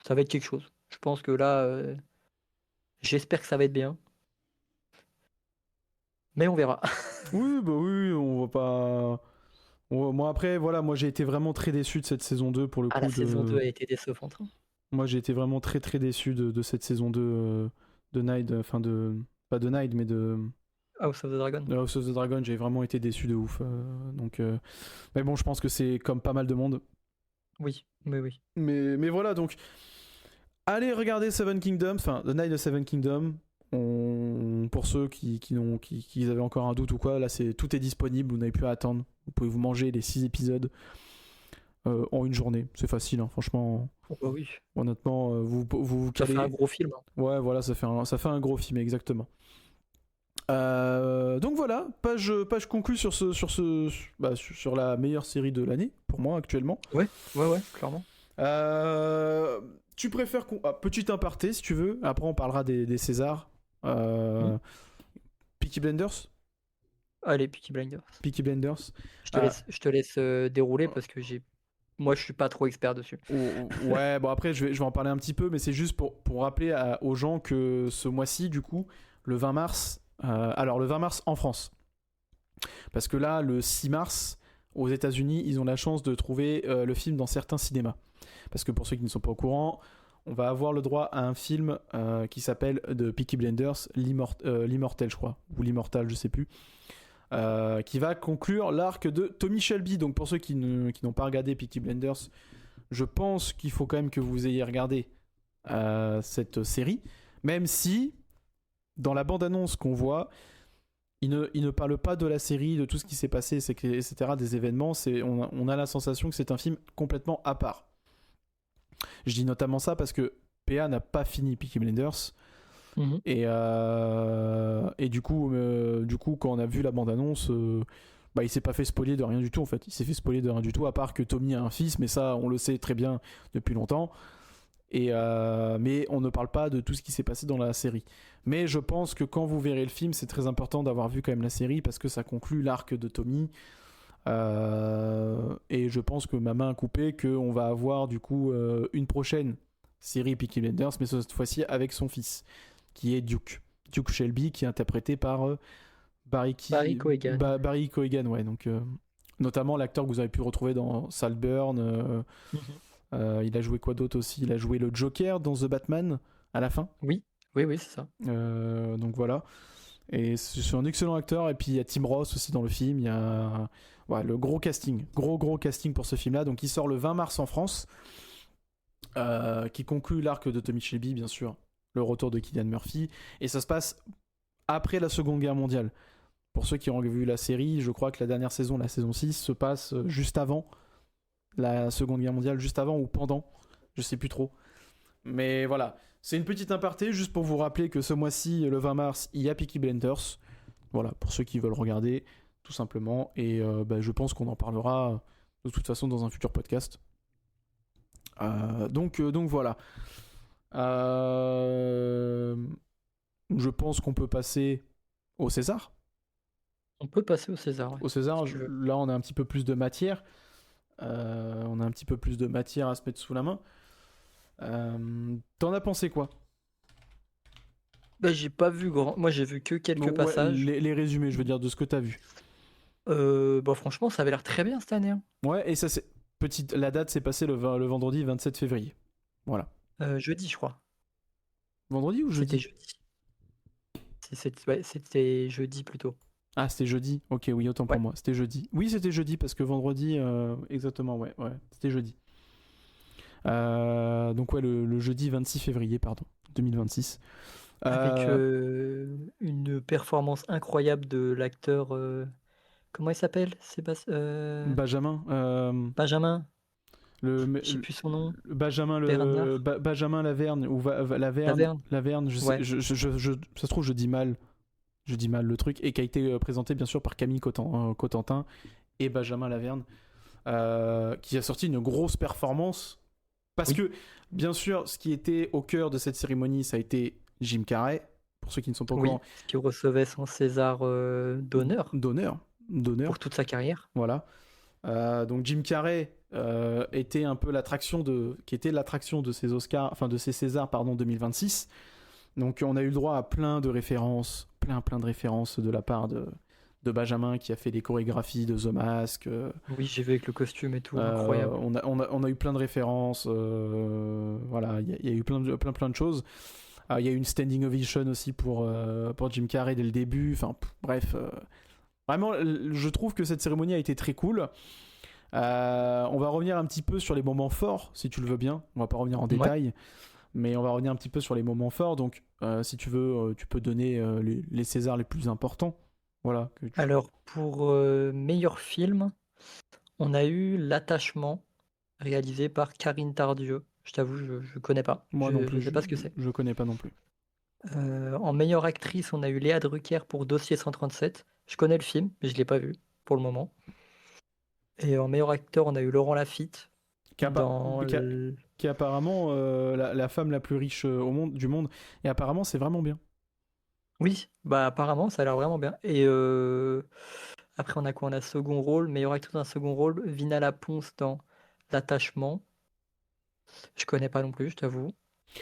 Ça va être quelque chose. Je pense que là, j'espère que ça va être bien. Mais on verra. Oui, on va pas. Moi, après, voilà, moi j'ai été vraiment très déçu de cette saison 2 pour le coup. La saison 2 a été décevante. Hein. Moi j'ai été vraiment très très déçu de cette saison 2 de Night, enfin pas de Night, mais de. House of the Dragon. House of the Dragon, j'ai vraiment été déçu de ouf. Mais bon, je pense que c'est comme pas mal de monde. Oui. Mais voilà, donc Allez regarder Seven Kingdoms, enfin The Night of Seven Kingdoms. Pour ceux qui avaient encore un doute ou quoi, là tout est disponible, vous n'avez plus à attendre. Vous pouvez vous manger les 6 épisodes en une journée. C'est facile, hein, franchement. Oh, bah oui. Honnêtement, vous Ça calez... fait un gros film. Ouais, voilà, ça fait un gros film, exactement. Donc voilà, page conclue sur la meilleure série de l'année, pour moi, actuellement. Ouais, clairement. Tu préfères petit aparté, si tu veux. Après, on parlera des Césars. Peaky Blinders. Allez, Peaky Blinders. Peaky Blinders. Je te laisse dérouler parce que moi, je suis pas trop expert dessus. Ouais, bon après, je vais en parler un petit peu, mais c'est juste pour rappeler aux gens que ce mois-ci, du coup, le 20 mars, alors le 20 mars en France, parce que là, le 6 mars, aux États-Unis, ils ont la chance de trouver le film dans certains cinémas. Parce que pour ceux qui ne sont pas au courant, on va avoir le droit à un film qui s'appelle The Peaky Blinders, l'Immortel, je crois, ou l'Immortal, je sais plus, qui va conclure l'arc de Tommy Shelby. Donc pour ceux qui n'ont pas regardé Peaky Blinders, je pense qu'il faut quand même que vous ayez regardé cette série, même si dans la bande-annonce qu'on voit, il ne parle pas de la série, de tout ce qui s'est passé, etc., des événements. On a la sensation que c'est un film complètement à part. Je dis notamment ça parce que PA n'a pas fini Peaky Blinders. Et du coup, quand on a vu la bande-annonce, il s'est pas fait spoiler de rien du tout en fait. Il s'est fait spoiler de rien du tout, à part que Tommy a un fils, mais ça on le sait très bien depuis longtemps. Mais on ne parle pas de tout ce qui s'est passé dans la série. Mais je pense que quand vous verrez le film, c'est très important d'avoir vu quand même la série parce que ça conclut l'arc de Tommy. Et je pense que ma main a coupé qu'on va avoir du coup une prochaine série Peaky Blinders, mais cette fois-ci avec son fils, qui est Duke Shelby, qui est interprété par Barry Keoghan, ouais, donc notamment l'acteur que vous avez pu retrouver dans Saltburn. Il a joué quoi d'autre aussi? Il a joué le Joker dans The Batman à la fin. Oui, c'est ça. Donc voilà. Et c'est un excellent acteur. Et puis il y a Tim Roth aussi dans le film. Il y a le gros casting. Gros casting pour ce film-là. Donc il sort le 20 mars en France. Qui conclut l'arc de Tommy Shelby, bien sûr. Le retour de Cillian Murphy. Et ça se passe après la Seconde Guerre mondiale. Pour ceux qui ont vu la série, je crois que la dernière saison, la saison 6, se passe juste avant la Seconde Guerre mondiale, juste avant ou pendant, je sais plus trop. Mais voilà, c'est une petite aparté juste pour vous rappeler que ce mois-ci, le 20 mars, il y a Peaky Blinders. Voilà, pour ceux qui veulent regarder, tout simplement. Et je pense qu'on en parlera de toute façon dans un futur podcast. Donc voilà. Je pense qu'on peut passer au César. On peut passer au César. Ouais. Au César, là on a un petit peu plus de matière. On a un petit peu plus de matière à se mettre sous la main. T'en as pensé quoi? J'ai pas vu grand. Moi j'ai vu que quelques passages. Les résumés, je veux dire, de ce que t'as vu. Franchement, ça avait l'air très bien cette année. Hein. Ouais, et ça c'est la date s'est passée le vendredi 27 février. Voilà. Jeudi, je crois. Vendredi ou jeudi? C'était jeudi. C'était jeudi plutôt. Ah, c'était jeudi. Ok, oui, autant pour moi. C'était jeudi. Oui, c'était jeudi parce que vendredi, exactement, ouais, c'était jeudi. Donc ouais, le jeudi 26 février, pardon, 2026. Avec une performance incroyable de l'acteur. Comment il s'appelle? Benjamin. Je sais plus son nom. Benjamin Laverne ou Laverne. Je sais, ça se trouve je dis mal le truc, et qui a été présenté bien sûr par Camille Cotentin et Benjamin Laverne, qui a sorti une grosse performance parce que bien sûr ce qui était au cœur de cette cérémonie, ça a été Jim Carrey, pour ceux qui ne sont pas au courant, qui recevait son César d'honneur pour toute sa carrière. Voilà. Donc Jim Carrey était un peu l'attraction de ces Oscars, enfin de ces Césars 2026. Donc on a eu le droit à plein de références de la part de Benjamin, qui a fait des chorégraphies de The Mask. Oui, j'ai vu avec le costume et tout, incroyable. On a eu plein de références. Voilà, il y a eu plein de choses. Il y a eu une standing ovation aussi pour Jim Carrey dès le début. Enfin, bref. Vraiment, je trouve que cette cérémonie a été très cool. On va revenir un petit peu sur les moments forts, si tu le veux bien. On va pas revenir en détail. Mais on va revenir un petit peu sur les moments forts. Donc, si tu veux, tu peux donner les Césars les plus importants. Voilà. Alors, pour meilleur film, on a eu L'Attachement, réalisé par Karine Tardieu. Je t'avoue, je connais pas. Moi non Je plus, sais pas ce que c'est. je connais pas non plus. En meilleure actrice, on a eu Léa Drucker pour Dossier 137. Je connais le film, mais je l'ai pas vu pour le moment. Et en meilleur acteur, on a eu Laurent Lafitte Qui, dans qui est apparemment la femme la plus riche du monde. Et apparemment, c'est vraiment bien. Oui, bah apparemment, ça a l'air vraiment bien. Et après, on a quoi? On a second rôle, meilleure actrice dans un second rôle, Vina Laponce dans L'Attachement. Je connais pas non plus, je t'avoue.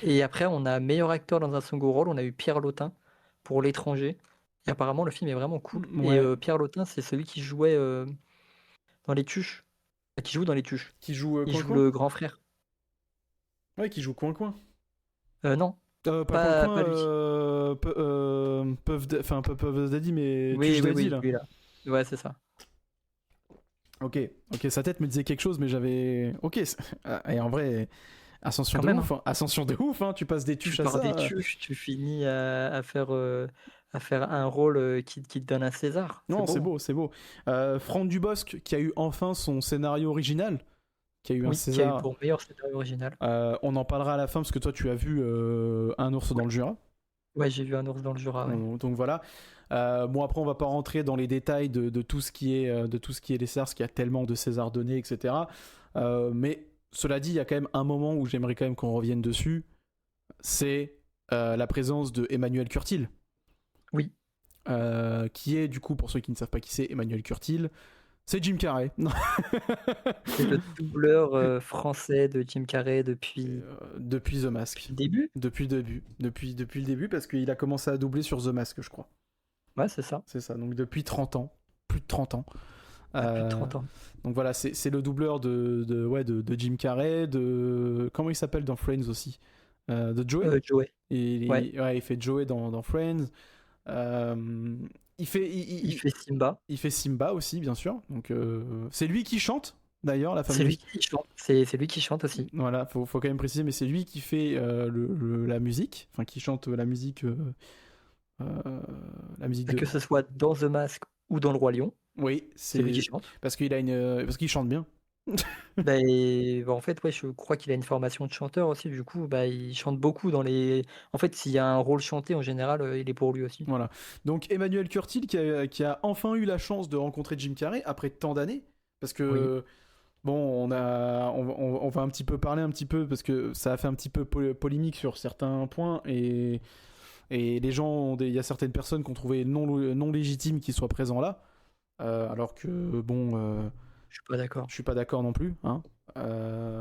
Et après, on a meilleur acteur dans un second rôle, on a eu Pierre Lotin pour L'étranger. Et apparemment, le film est vraiment cool. Ouais. Et Pierre Lotin, c'est celui qui jouait dans Les Tuches. Qui joue dans Les Tuches. Qui joue Il joue Coin-Coin. le grand frère. Ouais, qui joue Coin-Coin. Non, Pas pas lui. Puff Daddy, mais Oui, Tuche oui, Daddy, oui, là. lui, là. Ouais, c'est ça. Ok, sa tête me disait quelque chose, mais j'avais. Ok, et en vrai, ascension Quand de même, ouf, hein. Ascension de ouf, hein. Tu passes des Tu tuches à pars des ça. tuches, tu finis à faire un rôle qui te donne un César. C'est Non, c'est beau. beau, c'est beau. Franck Dubosc, qui a eu enfin son scénario original, qui a eu un Oui, qui a eu César. pour meilleur scénario original. On en parlera à la fin, parce que toi, tu as vu Un ours dans le Jura. Ouais, j'ai vu Un ours dans le Jura, ouais. Donc voilà. Bon, après, on va pas rentrer dans les détails de tout ce qui est les Césars, parce qu'il y a tellement de Césars donnés, etc. Mais cela dit, il y a quand même un moment où j'aimerais quand même qu'on revienne dessus. C'est la présence de Emmanuel Curtil. Oui. Qui est, du coup, pour ceux qui ne savent pas qui c'est, Emmanuel Curtil, c'est Jim Carrey. C'est le doubleur français de Jim Carrey depuis Depuis The Mask. le début. Depuis le début, parce qu'il a commencé à doubler sur The Mask, je crois. Ouais, c'est ça. C'est ça, donc depuis 30 ans. Plus de 30 ans. Plus de 30 ans. Donc voilà, c'est le doubleur de Jim Carrey, de... Comment il s'appelle dans Friends aussi, de Joey. Joey. Il fait Joey dans Friends. Il fait Simba. Il fait Simba aussi, bien sûr. Donc c'est lui qui chante, d'ailleurs, la C'est fameuse... lui qui chante. C'est lui qui chante aussi. Voilà, faut quand même préciser, mais c'est lui qui fait la musique, enfin qui chante la musique... la musique de... Que ce soit dans The Mask ou dans Le Roi Lion. Oui, c'est lui qui chante. Parce qu'il chante bien. En fait, ouais, je crois qu'il a une formation de chanteur aussi. Du coup, il chante beaucoup dans les. En fait, s'il y a un rôle chanté, en général, il est pour lui aussi. Voilà. Donc Emmanuel Curtil qui a enfin eu la chance de rencontrer Jim Carrey après tant d'années, parce que bon, on va un petit peu parler un petit peu parce que ça a fait un petit peu polémique sur certains points et les gens, il y a certaines personnes qui ont trouvé non légitime qu'ils soient présents là, alors que bon. Je suis pas d'accord. Je suis pas d'accord non plus. Hein.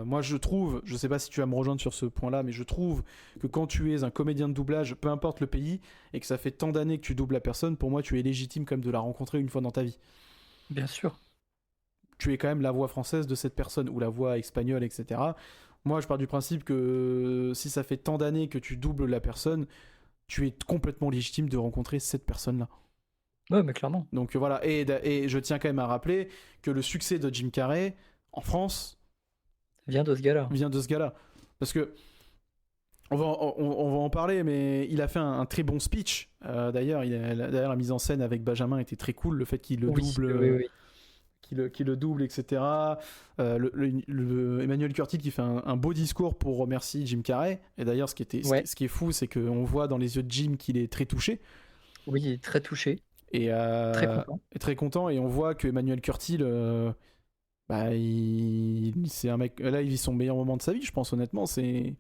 Moi, je trouve, je sais pas si tu vas me rejoindre sur ce point-là, mais je trouve que quand tu es un comédien de doublage, peu importe le pays, et que ça fait tant d'années que tu doubles la personne, pour moi, tu es légitime comme de la rencontrer une fois dans ta vie. Bien sûr. Tu es quand même la voix française de cette personne, ou la voix espagnole, etc. Moi, je pars du principe que si ça fait tant d'années que tu doubles la personne, tu es complètement légitime de rencontrer cette personne-là. Ouais, mais clairement. Donc voilà, et je tiens quand même à rappeler que le succès de Jim Carrey en France vient de ce gars-là. Parce que on va en parler, mais il a fait un très bon speech. D'ailleurs, la mise en scène avec Benjamin était très cool. Le fait qu'il le double, qu'il le double, etc. Emmanuel Curtil qui fait un beau discours pour remercier Jim Carrey. Et d'ailleurs, ce qui est fou, c'est qu'on voit dans les yeux de Jim qu'il est très touché. Oui, il est très touché. Et très content, et on voit que Emmanuel Curtil c'est un mec, là il vit son meilleur moment de sa vie, je pense, honnêtement. C'est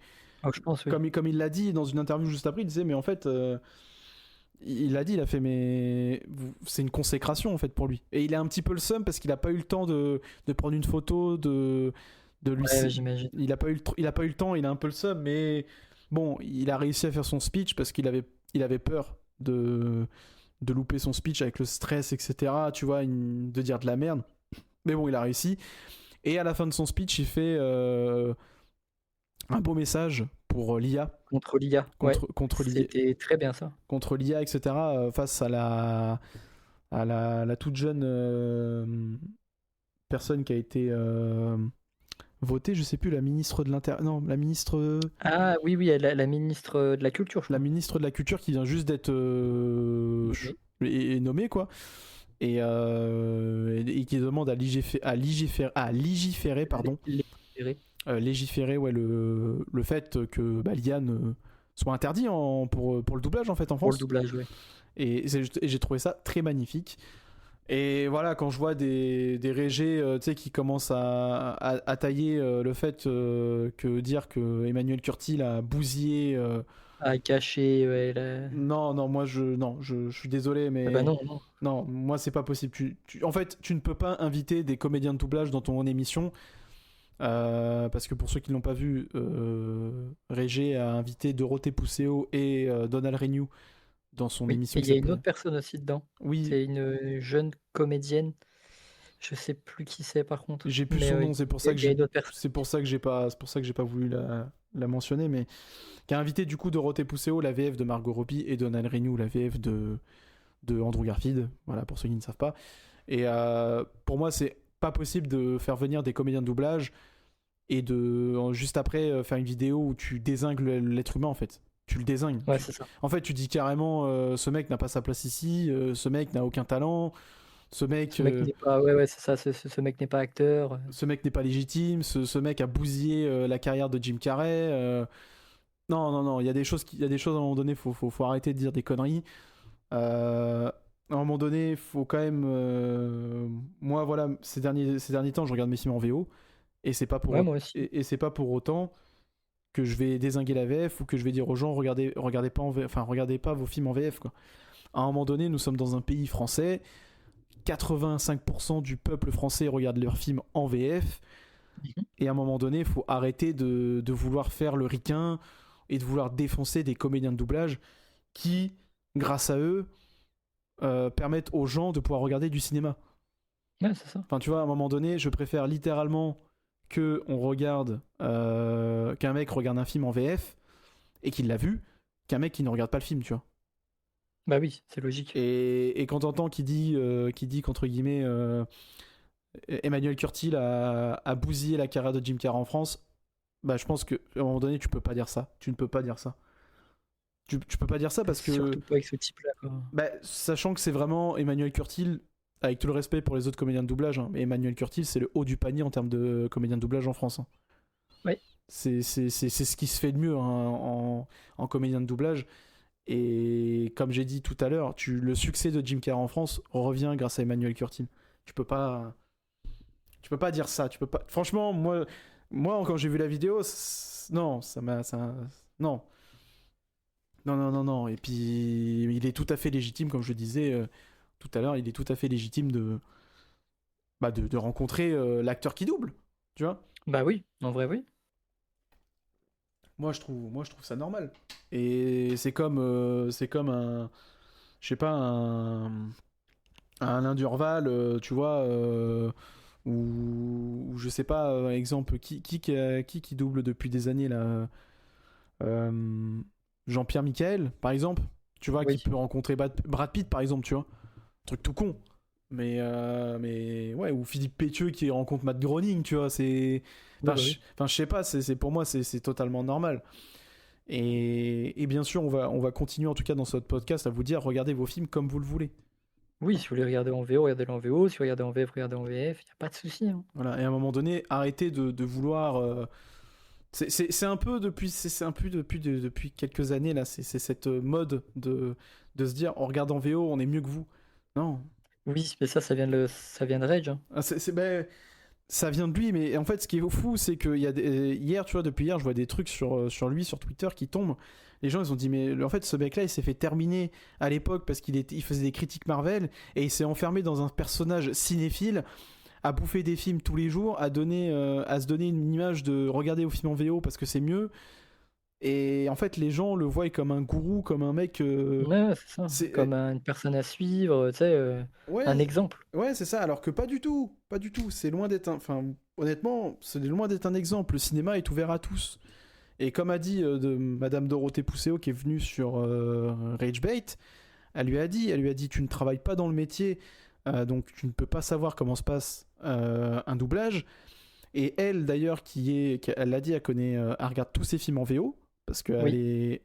je pense, oui. comme il l'a dit dans une interview juste après, il disait mais en fait il a fait mais c'est une consécration en fait pour lui, et il est un petit peu le seum parce qu'il a pas eu le temps de prendre une photo de lui. J'imagine. Il a pas eu le temps, il a un peu le seum, mais bon, il a réussi à faire son speech parce qu'il avait peur de louper son speech avec le stress, etc. Tu vois, de dire de la merde. Mais bon, il a réussi. Et à la fin de son speech, il fait un beau message pour l'IA. Contre l'IA. Contre l'IA. C'était très bien ça. Contre l'IA, etc. Face à la toute jeune personne qui a été voté, je sais plus, la ministre de non, la ministre Ah oui, oui, la ministre de la Culture, je la crois. ministre de la Culture qui vient juste d'être Nommée. nommée, quoi. Et qui demande à légiférer, pardon. Légiférer. Légiférer, ouais, le fait que l'IA soit interdit pour le doublage, en fait, en Pour le France. doublage, oui. Et j'ai trouvé ça très magnifique. Et voilà, quand je vois des régés tu sais, qui commencent à tailler le fait que dire que Emmanuel Curtil a bousillé. À cacher, ouais, Non, moi je suis désolé, mais Ah bah non, non. non, moi c'est pas possible. En fait, tu ne peux pas inviter des comédiens de doublage dans ton émission. Parce que pour ceux qui ne l'ont pas vu, Régé a invité Dorothée Pousseau et Donald Renew dans son Oui, émission et qui il y a une s'appelle. autre personne aussi dedans. Oui, C'est une jeune comédienne. Je sais plus qui c'est par contre. j'ai plus Mais son nom, c'est pour ça que il y a j'ai, une autre personne. c'est pour ça que j'ai pas voulu la mentionner, mais qui a invité du coup Dorothée Pousseau, la VF de Margot Robbie, et Donald Renew, la VF de Andrew Garfield. Voilà, pour ceux qui ne savent pas. Et pour moi, c'est pas possible de faire venir des comédiens de doublage et juste après faire une vidéo où tu dézingues l'être humain, en fait. Tu le dézingues. Ouais, c'est ça. En fait, tu dis carrément ce mec n'a pas sa place ici, ce mec n'a aucun talent, ce mec n'est pas. Ouais, ouais, c'est ça. Ce mec n'est pas acteur. ce mec n'est pas légitime, ce mec a bousillé la carrière de Jim Carrey. Non, il y a des choses à un moment donné, faut arrêter de dire des conneries. À un moment donné, il faut quand même. Moi, voilà, ces derniers temps, je regarde mes films en VO, et c'est pas Ouais, moi aussi. c'est pas pour autant que je vais dézinguer la VF ou que je vais dire aux gens regardez pas regardez pas vos films en VF, quoi. À un moment donné, nous sommes dans un pays français. 85% du peuple français regarde leurs films en VF. Mhm. Et à un moment donné, il faut arrêter de vouloir faire le ricain et de vouloir défoncer des comédiens de doublage qui, grâce à eux, permettent aux gens de pouvoir regarder du cinéma. Ouais, c'est ça. Enfin, tu vois, à un moment donné, je préfère littéralement qu'un mec regarde un film en VF et qu'il l'a vu, qu'un mec qui ne regarde pas le film, tu vois. Bah oui, c'est logique. Et quand t'entends qui dit qu'entre guillemets Emmanuel Curtil a bousillé la carrière de Jim Carrey en France, bah je pense qu'à un moment donné tu peux pas dire ça. Tu ne peux pas dire ça. Tu peux pas dire ça parce que Surtout pas avec ce type-là, quoi. bah, sachant que c'est vraiment Emmanuel Curtil, avec tout le respect pour les autres comédiens de doublage, hein, mais Emmanuel Curtil c'est le haut du panier en termes de comédien de doublage en France. Hein. Oui. C'est ce qui se fait de mieux hein, en comédien de doublage. Et comme j'ai dit tout à l'heure, le succès de Jim Carrey en France revient grâce à Emmanuel Curtil. Tu peux pas dire ça. Tu peux pas. Franchement, moi quand j'ai vu la vidéo, non, non. Non. Et puis il est tout à fait légitime, comme je le disais tout à l'heure, il est tout à fait légitime de rencontrer l'acteur qui double. Tu vois. Bah oui, en vrai, oui. Moi je trouve ça normal. Et c'est comme un, je sais pas, un Alain Durval, tu vois, ou je sais pas, exemple, qui double depuis des années là, euh, Jean-Pierre Michael, par exemple, tu vois, qui Oui. peut rencontrer Brad Pitt, par exemple, tu vois, truc tout con. Mais ouais, ou Philippe Pétieux qui rencontre Matt Groening, tu vois, c'est. Ouais, bah oui. Je sais pas, pour moi, c'est totalement normal. Et bien sûr, on va continuer en tout cas dans ce podcast à vous dire regardez vos films comme vous le voulez. Oui, si vous voulez regarder en VO, regardez-le en VO. Si vous regardez en VF, regardez en VF. Il n'y a pas de souci. Hein. Voilà. Et à un moment donné, arrêtez de vouloir. C'est un peu depuis quelques années là, c'est cette mode de se dire on regarde en VO, on est mieux que vous. Non. Oui, mais ça vient ça vient de Rage. Hein. Ben, ça vient de lui, mais en fait, ce qui est fou, c'est que hier, tu vois, depuis hier, je vois des trucs sur lui, sur Twitter qui tombent. Les gens, ils ont dit, mais en fait, ce mec-là, il s'est fait terminer à l'époque parce il faisait des critiques Marvel et il s'est enfermé dans un personnage cinéphile, à bouffer des films tous les jours, à se donner une image de regarder au film en VO parce que c'est mieux. Et en fait, les gens le voient comme un gourou, comme un mec. Ouais, c'est ça. C'est Comme une personne à suivre, tu sais, un ouais, exemple. ouais, c'est ça. Alors que pas du tout, pas du tout. C'est loin d'être enfin, honnêtement, c'est loin d'être un exemple. Le cinéma est ouvert à tous. Et comme a dit de Madame Dorothée Pousseau qui est venue sur Rage Bait, elle lui a dit, tu ne travailles pas dans le métier, donc tu ne peux pas savoir comment se passe un doublage. Et elle, d'ailleurs, elle l'a dit, elle regarde tous ses films en VO, parce qu'elle Oui, est,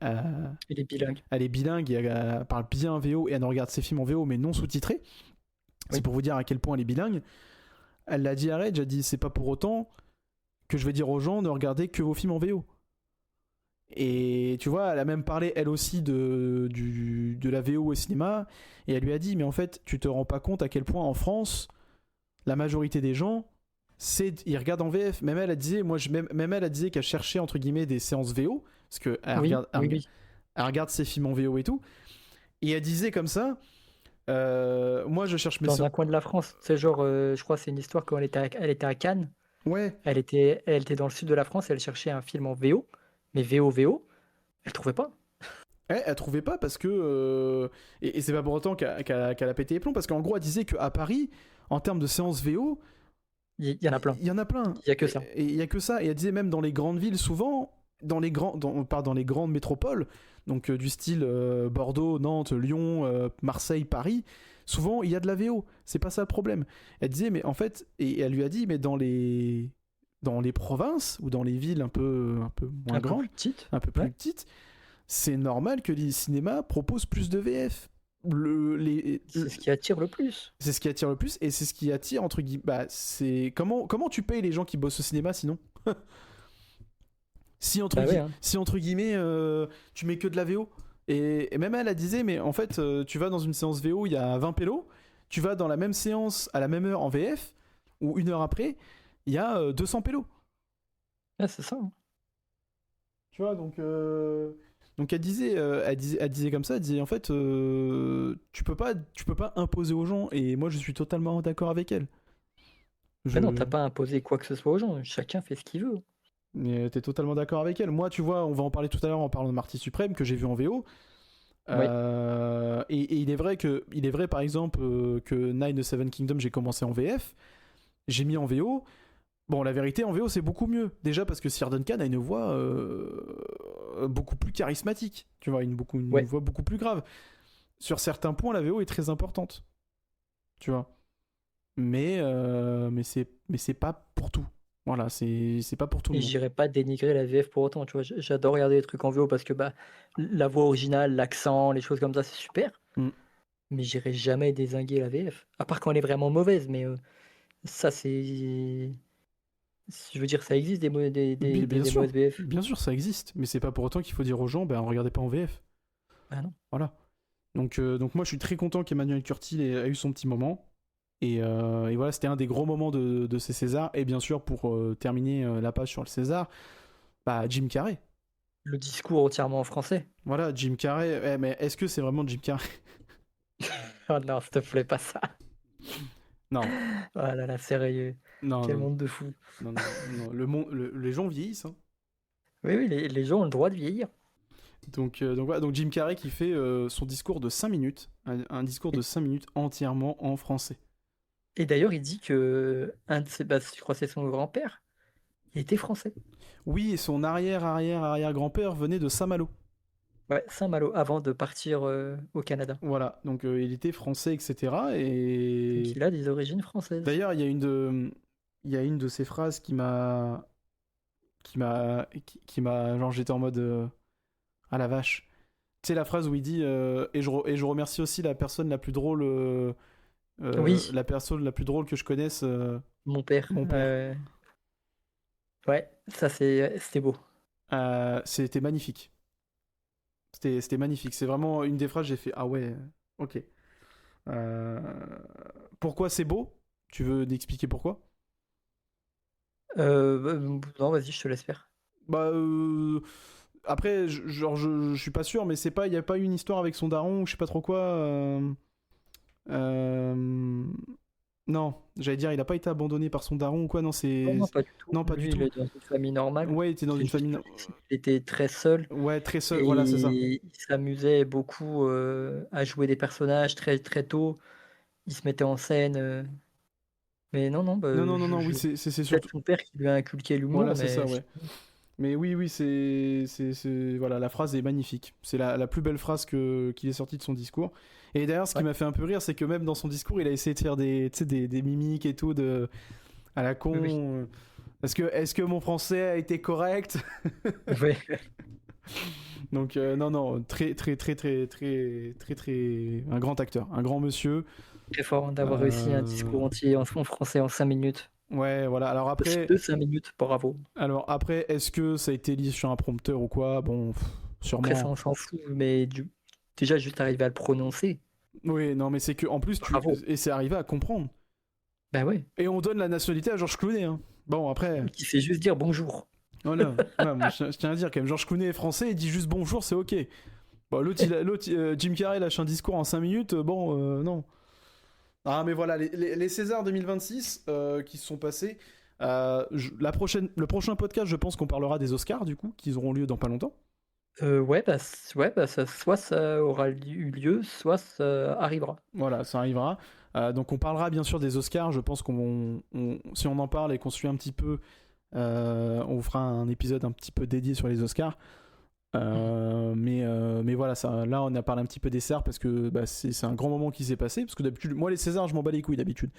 il est bilingue. elle est bilingue et elle parle bien VO, et elle regarde ses films en VO, mais non sous-titrés. C'est Oui. pour vous dire à quel point elle est bilingue. Elle l'a dit à Rage, elle a dit, c'est pas pour autant que je vais dire aux gens, ne regardez que vos films en VO. Et tu vois, elle a même parlé elle aussi de la VO au cinéma, et elle lui a dit, mais en fait, tu te rends pas compte à quel point en France, la majorité des gens, ils regardent en VF. Même elle, elle disait, même elle, elle disait qu'elle cherchait entre guillemets des séances VO, parce qu'elle Oui, regarde, oui, oui. elle regarde ses films en VO et tout, et elle disait comme ça, moi je cherche mes Dans un séances. coin de la France. C'est genre, je crois que c'est une histoire quand elle était à Cannes. Ouais, Elle était dans le sud de la France et elle cherchait un film en VO, mais VO. Elle trouvait pas. elle trouvait pas parce que. Et c'est pas pour autant qu'elle a pété les plombs, parce qu'en gros, elle disait qu'à Paris, en termes de séances VO, Il y en a plein. il y en a plein. Il y a que ça. Et il y a que ça. Et elle disait même dans les grandes villes, souvent, dans les grandes métropoles, donc du style Bordeaux, Nantes, Lyon, Marseille, Paris, souvent il y a de la VO. C'est pas ça le problème. Elle disait, mais en fait, et elle lui a dit, mais dans les provinces ou dans les villes un peu moins Un peu grandes, plus petite. un peu plus Ouais. petites, c'est normal que les cinémas proposent plus de VF. C'est ce qui attire le plus. C'est ce qui attire le plus, et c'est ce qui attire entre guillemets. Bah, c'est comment tu payes les gens qui bossent au cinéma sinon? Bah ouais, hein. Si entre guillemets tu mets que de la VO. Et même elle disait, mais en fait tu vas dans une séance VO, il y a 20 pélos, tu vas dans la même séance à la même heure en VF, ou une heure après, il y a 200 pélos. Ouais, c'est ça, hein. Tu vois, donc elle disait comme ça, elle disait en fait, tu peux pas imposer aux gens, et moi je suis totalement d'accord avec elle. Mais Je, non, t'as pas imposé quoi que ce soit aux gens. Chacun fait ce qu'il veut. mais t'es totalement d'accord avec elle. Moi, tu vois, on va en parler tout à l'heure en parlant de Marty Suprême que j'ai vu en VO. Oui. Et il est vrai par exemple que Nine of Seven Kingdoms, j'ai commencé en VF, j'ai mis en VO. Bon, la vérité, en VO, c'est beaucoup mieux. Déjà parce que Sir Duncan a une voix beaucoup plus charismatique. Tu vois, une Ouais. voix beaucoup plus grave. Sur certains points, la VO est très importante. Tu vois. Mais c'est pas pour tout. Voilà, c'est pas pour tout le Et monde. j'irais pas dénigrer la VF pour autant. Tu vois, j'adore regarder des trucs en VO parce que bah, la voix originale, l'accent, les choses comme ça, c'est super. Mm. Mais j'irai jamais dézinguer la VF. À part quand elle est vraiment mauvaise. Mais ça, c'est. Je veux dire, ça existe Bien des sûr, mauvaises VF. bien sûr, ça existe, mais c'est pas pour autant qu'il faut dire aux gens, ben regardez pas en VF. Ah non. Voilà. Donc moi, je suis très content qu'Emmanuel Curtil ait eu son petit moment. Et voilà, c'était un des gros moments de ces Césars. Et bien sûr, pour terminer la page sur le César, bah Jim Carrey. Le discours entièrement en français. Voilà, Jim Carrey. Mais est-ce que c'est vraiment Jim Carrey? Oh non, s'il te plaît, pas ça. Non, Oh là là, sérieux. non, Quel non, monde de fou. non, non, non. Les gens vieillissent, hein. Oui, oui, les gens ont le droit de vieillir. Donc voilà, donc Jim Carrey qui fait son discours de 5 minutes, un discours de Et, 5 minutes entièrement en français. et d'ailleurs, il dit que un de ses, bah, je crois que c'est son grand-père, il était français. Oui, et son arrière-grand-père venait de Saint-Malo. Ouais, Saint-Malo, avant de partir au Canada. Voilà, donc il était français, etc. Donc Et il a des origines françaises. d'ailleurs, il y a une de ces phrases qui m'a, genre j'étais en mode, ah la vache. Tu sais la phrase où il dit, et je remercie aussi la personne la plus drôle, Oui, la personne la plus drôle que je connaisse, mon père. mon père. Ouais, ça c'était beau. C'était magnifique. C'était magnifique. C'est vraiment une des phrases, j'ai fait, ah ouais, ok. Euh, Pourquoi c'est beau? Tu veux expliquer pourquoi? Non, vas-y, je te laisse faire. Bah, après, je suis pas sûr, mais c'est pas, il y a pas eu une histoire avec son daron ou je sais pas trop quoi. Euh, Non, j'allais dire, il a pas été abandonné par son daron ou quoi. Non, Non, non, pas du tout. non, pas du Lui, il tout. est dans une famille normale. Ouais, il était dans C'est une juste famille. qu'il était très seul Ouais, très seul. Voilà, c'est ça. et il s'amusait beaucoup à jouer des personnages très, très tôt. Il se mettait en scène. Mais non, non, bah, Non, non, non, non. Oui, c'est peut-être surtout. son père qui lui a inculqué Voilà, l'humour, c'est ça, mais ouais. Mais oui, oui, voilà, la phrase est magnifique. C'est la plus belle phrase qu'il est sortie de son discours. Et d'ailleurs, ce qui ouais. m'a fait un peu rire, c'est que même dans son discours, il a essayé de faire des, tu sais, des mimiques et tout à la Oui, oui. con. Est-ce que mon français a été correct? Ouais. Donc non, très, un grand acteur, un grand monsieur. Très fort d'avoir réussi un discours entier en français en 5 minutes. Ouais, voilà. Alors après, De 5 minutes, bravo. est-ce que ça a été lié sur un prompteur ou quoi? Bon, sûrement. Après, ça, on s'en fout, mais déjà, juste arriver à le prononcer. Oui, non, mais c'est que en plus, Bravo. et c'est arrivé à comprendre. Ben ouais. Et on donne la nationalité à Georges Clooney. Hein. Bon, après. Qui sait juste dire bonjour. Voilà. Moi, je tiens à dire quand même, Georges Clooney est français, il dit juste bonjour, c'est ok. Bon, l'autre, Jim Carrey lâche un discours en 5 minutes, non. Ah, mais voilà, les Césars 2026 qui se sont passés. Le prochain podcast, je pense qu'on parlera des Oscars, du coup, qui auront lieu dans pas longtemps. Ouais, soit ça aura eu lieu, soit ça arrivera. Voilà, ça arrivera. Donc on parlera bien sûr des Oscars. Je pense si on en parle et qu'on suit un petit peu, on vous fera un épisode un petit peu dédié sur les Oscars. Mais voilà, là on a parlé un petit peu des Césars parce que c'est un grand moment qui s'est passé. Parce que d'habitude, moi les Césars, je m'en bats les couilles d'habitude.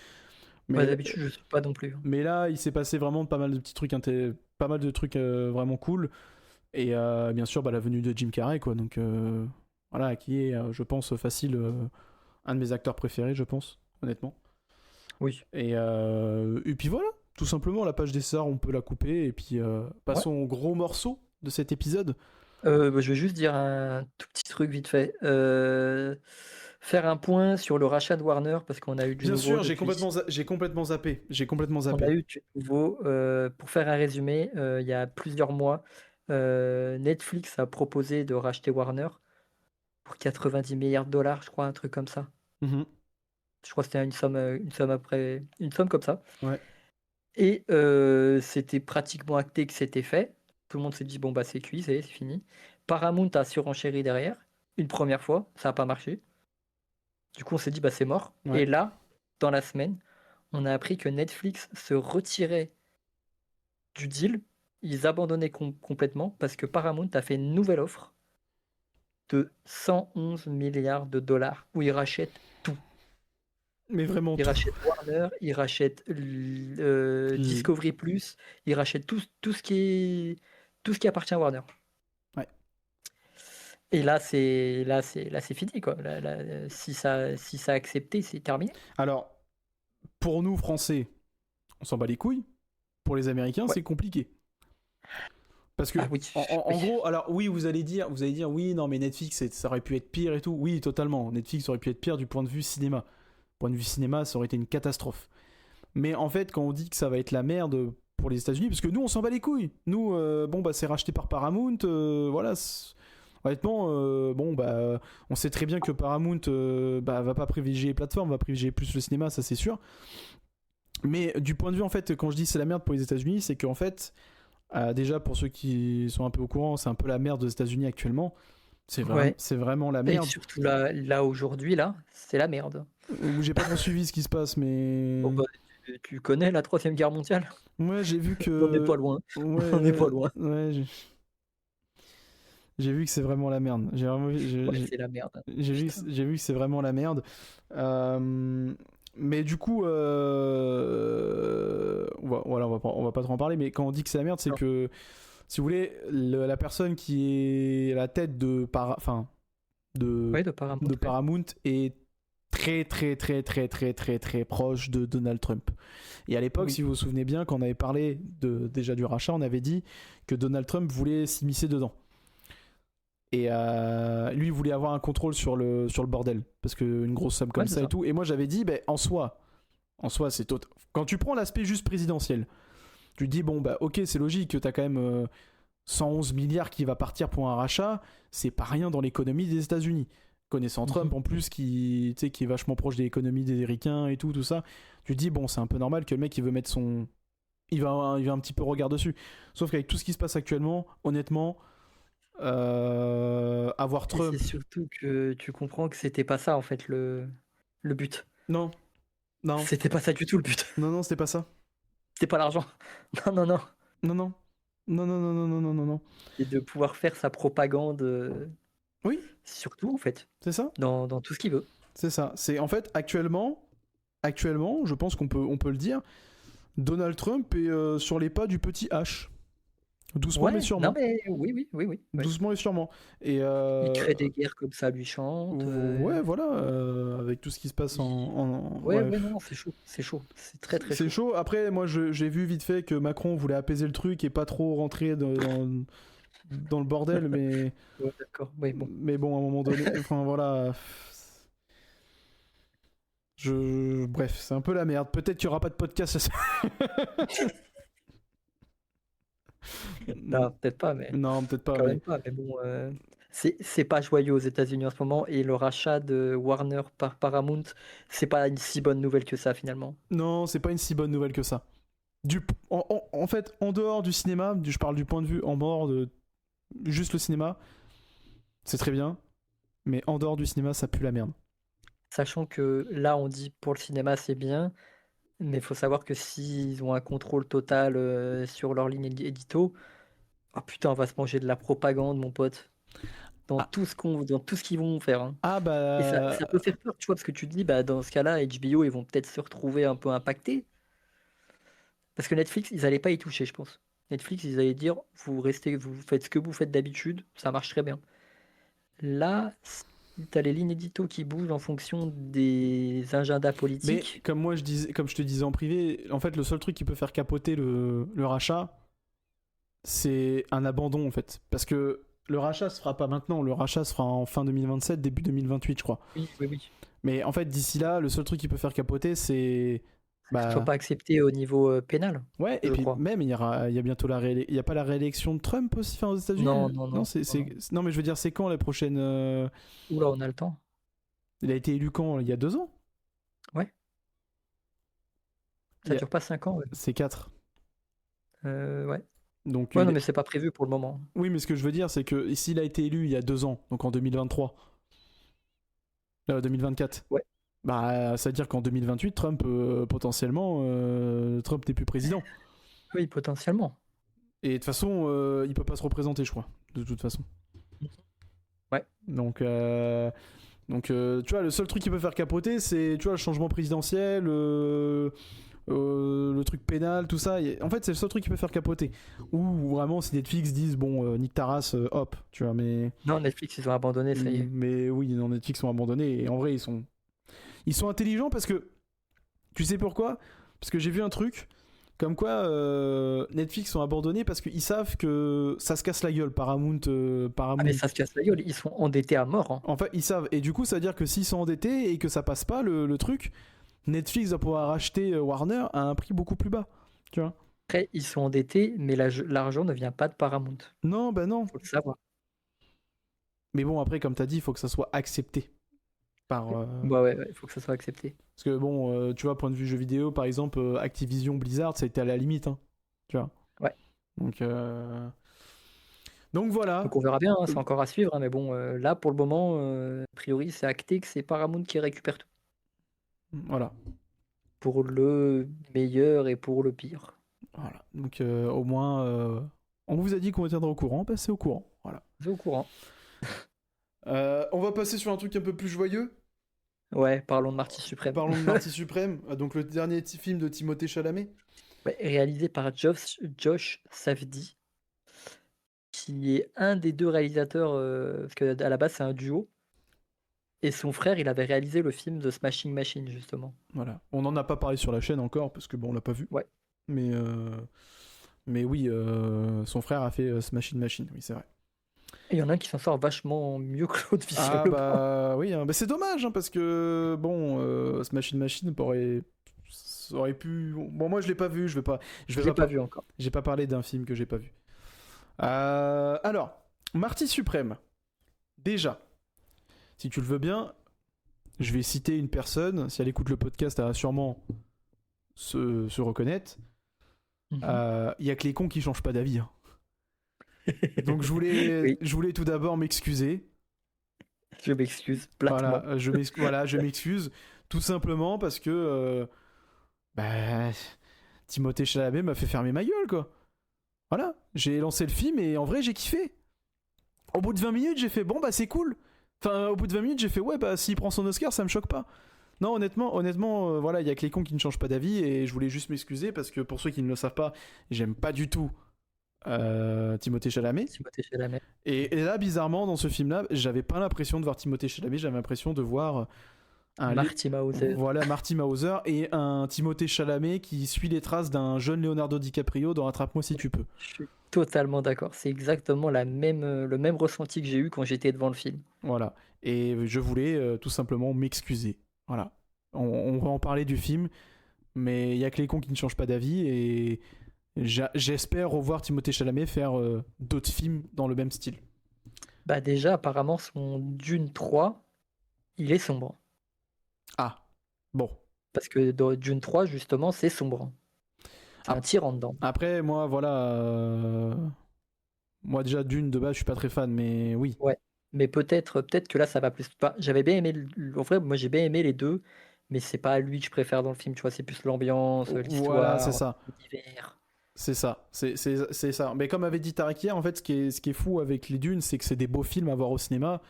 Mais d'habitude, je sais pas non plus. Mais là, il s'est passé vraiment pas mal de petits trucs, pas mal de trucs vraiment cool. Et bien sûr, la venue de Jim Carrey, quoi. Donc voilà, qui est, je pense, facile, un de mes acteurs préférés, je pense, honnêtement. Oui. Et puis voilà, tout simplement, la page des Césars, on peut la couper. Et puis passons au gros morceau de cet épisode. Je vais juste dire un tout petit truc vite fait. Faire un point sur le rachat de Warner parce qu'on a eu du Bien nouveau. Bien sûr, j'ai complètement zappé. On a eu du nouveau. Pour faire un résumé, il y a plusieurs mois, Netflix a proposé de racheter Warner pour 90 milliards de dollars, je crois, un truc comme ça. Mm-hmm. Je crois que c'était une somme comme ça. Ouais. Et c'était pratiquement acté que c'était fait. Tout le monde s'est dit bon c'est cuit, c'est fini. Paramount a surenchéri derrière une première fois, ça n'a pas marché. Du coup on s'est dit c'est mort. Ouais. Et là, dans la semaine, on a appris que Netflix se retirait du deal. Ils abandonnaient complètement parce que Paramount a fait une nouvelle offre de 111 milliards de dollars où ils rachètent tout. Mais vraiment ils rachètent Warner, ils rachètent Discovery+, ils rachètent tout ce qui appartient à Warner. Ouais. Et là c'est fini quoi. Si ça a accepté, c'est terminé. Alors pour nous Français, on s'en bat les couilles. Pour les Américains, c'est compliqué. Parce que en gros, alors oui, vous allez dire oui, non mais Netflix ça aurait pu être pire et tout. Oui, totalement. Netflix aurait pu être pire du point de vue cinéma. Point de vue cinéma, ça aurait été une catastrophe. Mais en fait, quand on dit que ça va être la merde pour les États-Unis, parce que nous, on s'en bat les couilles. Nous, c'est racheté par Paramount. Voilà. Honnêtement, on sait très bien que Paramount va pas privilégier les plateformes, va privilégier plus le cinéma, ça c'est sûr. Mais du point de vue, en fait, quand je dis c'est la merde pour les États-Unis, c'est qu'en fait, déjà pour ceux qui sont un peu au courant, c'est un peu la merde aux États-Unis actuellement. C'est vraiment la merde. Et surtout là aujourd'hui, c'est la merde. J'ai pas trop suivi ce qui se passe, mais. Tu connais la 3e guerre mondiale? Ouais, j'ai vu que. On n'est pas loin. Ouais, on n'est pas loin. Ouais, j'ai vu que c'est vraiment la merde. C'est la merde. J'ai vu que c'est vraiment la merde. Mais du coup, voilà, on va pas trop en parler. Mais quand on dit que c'est la merde, c'est que, si vous voulez, la personne qui est à la tête de Paramount est très proche de Donald Trump. Et à l'époque, si vous vous souvenez bien, quand on avait parlé déjà du rachat, on avait dit que Donald Trump voulait s'immiscer dedans. Et lui, il voulait avoir un contrôle sur le bordel, parce qu'une grosse somme comme ça et tout. Et moi, j'avais dit, en soi, c'est total. Quand tu prends l'aspect juste présidentiel, tu te dis, ok, c'est logique que t'as quand même 111 milliards qui va partir pour un rachat, c'est pas rien dans l'économie des États-Unis. Connaissant Trump en plus, qui est vachement proche de l'économie des Américains et tout ça, tu te dis, c'est un peu normal que le mec, il veut mettre son. Il va un petit peu regard dessus. Sauf qu'avec tout ce qui se passe actuellement, honnêtement. Avoir Trump. C'est surtout que tu comprends que c'était pas ça en fait le but. Non. C'était pas ça du tout le but. Non, c'était pas ça. C'était pas l'argent. Non. Non. Et de pouvoir faire sa propagande. Oui. Surtout en fait. C'est ça. Dans tout ce qu'il veut. C'est ça. C'est en fait actuellement, je pense qu'on peut le dire. Donald Trump est sur les pas du petit H. Doucement mais Ouais, sûrement. non mais oui. Doucement et sûrement. Et Il crée des guerres comme ça, lui chante. ouais, voilà, avec tout ce qui se passe Ouais, ouais. non, c'est chaud, c'est très très C'est chaud. chaud. Après, moi, j'ai vu vite fait que Macron voulait apaiser le truc et pas trop rentrer dans le bordel, mais Ouais, d'accord, oui, bon. bon, à un moment donné, enfin voilà. Bref, c'est un peu la merde. Peut-être qu'il y aura pas de podcast. Non, peut-être pas, mais Non, peut-être pas. quand Mais même pas. Mais bon, c'est pas joyeux aux États-Unis en ce moment, et le rachat de Warner par Paramount, c'est pas une si bonne nouvelle que ça finalement. non, c'est pas une si bonne nouvelle que ça. En fait, en dehors du cinéma, je parle du point de vue en dehors de juste le cinéma, c'est très bien. Mais en dehors du cinéma, ça pue la merde. Sachant que là, on dit pour le cinéma, c'est bien, mais il faut savoir que s'ils ont un contrôle total sur leur ligne édito, oh putain, on va se manger de la propagande, mon pote, Ah, dans tout ce qu'ils vont faire, hein. ah Et ça, bah. ça peut faire peur, tu vois, parce que tu te dis, bah, dans ce cas-là, HBO, ils vont peut-être se retrouver un peu impactés. Parce que Netflix, ils allaient pas y toucher, je pense. Netflix, ils allaient dire, vous restez, vous faites ce que vous faites d'habitude, ça marche très bien. Là, si t'as les lignes édito qui bougent en fonction des agendas Mais politiques. comme je te disais en privé, en fait, le seul truc qui peut faire capoter le rachat, c'est un abandon en fait. Parce que le rachat se fera pas maintenant, le rachat se fera en fin 2027, début 2028, je crois. Oui. Mais en fait, d'ici là, le seul truc qui peut faire capoter, c'est. Que ce soit Bah. pas accepté au niveau pénal, Ouais, et je puis crois. même, il y a bientôt il y a pas la réélection de Trump aussi, enfin, aux États-Unis. Non. Non, non, mais je veux dire, c'est quand la prochaine. Oula, on a le temps. Il a été élu quand? Il y a 2 ans? Ouais, Il ça y a- dure pas 5 ans, ouais. C'est 4. Ouais. Donc, Ouais, non, mais c'est pas prévu pour le moment. oui, mais ce que je veux dire, c'est que s'il a été élu il y a 2 ans, donc en 2023, 2024, Ouais. bah, ça veut dire qu'en 2028, Trump, potentiellement, Trump n'est plus président. Oui, potentiellement. Et de toute façon, il peut pas se représenter, je crois, de toute façon. Ouais. Donc, tu vois, le seul truc qui peut faire capoter, c'est, tu vois, le changement présidentiel, le truc pénal, tout ça. En fait, c'est le seul truc qui peut faire capoter. Ou vraiment, si Netflix disent, bon, nique ta race, hop, tu vois, mais. Non, Netflix, ils ont abandonné, ça y est. Mais oui, non, Netflix sont abandonnés. Et en vrai, ils sont intelligents parce que. Tu sais pourquoi? Parce que j'ai vu un truc. Comme quoi, Netflix sont abandonnés parce qu'ils savent que ça se casse la gueule. Paramount. Ah, mais ça se casse la gueule, ils sont endettés à mort, hein. En fait, ils savent. Et du coup, ça veut dire que s'ils sont endettés et que ça passe pas le truc, Netflix va pouvoir acheter Warner à un prix beaucoup plus bas. Tu vois? Après, ils sont endettés, mais l'argent ne vient pas de Paramount. Non, bah non. Faut le savoir. Mais bon, après, comme t'as dit, il faut que ça soit accepté par. Bah ouais, il faut que ça soit accepté. Parce que bon, tu vois, point de vue jeu vidéo, par exemple, Activision Blizzard, ça a été à la limite. Hein, tu vois? Ouais. Donc voilà. Donc on verra bien, hein, c'est encore à suivre, hein, mais bon, là pour le moment, a priori, c'est acté que c'est Paramount qui récupère tout. Voilà. Pour le meilleur et pour le pire. Voilà. Donc au moins, on vous a dit qu'on tiendra au courant, bah, c'est au courant. Voilà. C'est au courant. On va passer sur un truc un peu plus joyeux. Ouais, parlons de Marty Suprême. Parlons de Marty Suprême, donc le dernier film de Timothée Chalamet. Ouais, réalisé par Josh Safdie, qui est un des deux réalisateurs, parce qu'à la base c'est un duo. Et son frère, il avait réalisé le film de Smashing Machine, justement. Voilà. On n'en a pas parlé sur la chaîne encore, parce que bon, on l'a pas vu. Ouais. Mais oui, son frère a fait Smashing Machine, oui, c'est vrai. Et il y en a un qui s'en sort vachement mieux que l'autre, Ah visiblement. bah oui, hein. Bah, c'est dommage, hein, parce que bon, Smashing Machine ça aurait pu. Bon, moi je l'ai pas vu, je l'ai pas vu encore. J'ai pas parlé d'un film que j'ai pas vu. Alors, Marty Suprême. Déjà, si tu le veux bien, je vais citer une personne. Si elle écoute le podcast, elle va sûrement se reconnaître. Il y a que les cons qui changent pas d'avis. Hein. Donc Oui. je voulais tout d'abord m'excuser. Je m'excuse platement. Voilà, je m'excuse tout simplement parce que Timothée Chalamet m'a fait fermer ma gueule, quoi. Voilà, j'ai lancé le film et en vrai j'ai kiffé. Au bout de 20 minutes, j'ai fait bon bah c'est cool. Enfin, au bout de 20 minutes, j'ai fait ouais bah s'il prend son Oscar, ça me choque pas. Non, honnêtement, voilà, il y a que les cons qui ne changent pas d'avis et je voulais juste m'excuser parce que pour ceux qui ne le savent pas, j'aime pas du tout Timothée Chalamet. Timothée Chalamet. Et là, bizarrement, dans ce film-là, j'avais pas l'impression de voir Timothée Chalamet, j'avais l'impression de voir Marty Mauser. Voilà, Marty Mauser et un Timothée Chalamet qui suit les traces d'un jeune Leonardo DiCaprio dans Attrape-moi si tu peux. Je suis totalement d'accord. C'est exactement le même ressenti que j'ai eu quand j'étais devant le film. Voilà. Et je voulais tout simplement m'excuser. Voilà. On va en parler du film, mais il y a que les cons qui ne changent pas d'avis et j'espère revoir Timothée Chalamet faire d'autres films dans le même style. Bah déjà, apparemment, son Dune 3, il est sombre. Ah, bon. Parce que dans Dune 3, justement, c'est sombre. C'est un tyran dedans. Après, moi, voilà. Moi, déjà, Dune, de base, je suis pas très fan, mais oui. Ouais. Mais peut-être que là, ça va plus. Enfin, j'avais bien aimé. En vrai, moi, j'ai bien aimé les deux, mais c'est pas lui que je préfère dans le film. Tu vois, c'est plus l'ambiance, l'histoire, Voilà, c'est ça. l'univers. C'est ça, c'est ça. Mais comme avait dit Tarek hier, en fait, ce qui est fou avec les Dunes, c'est que c'est des beaux films à voir au cinéma.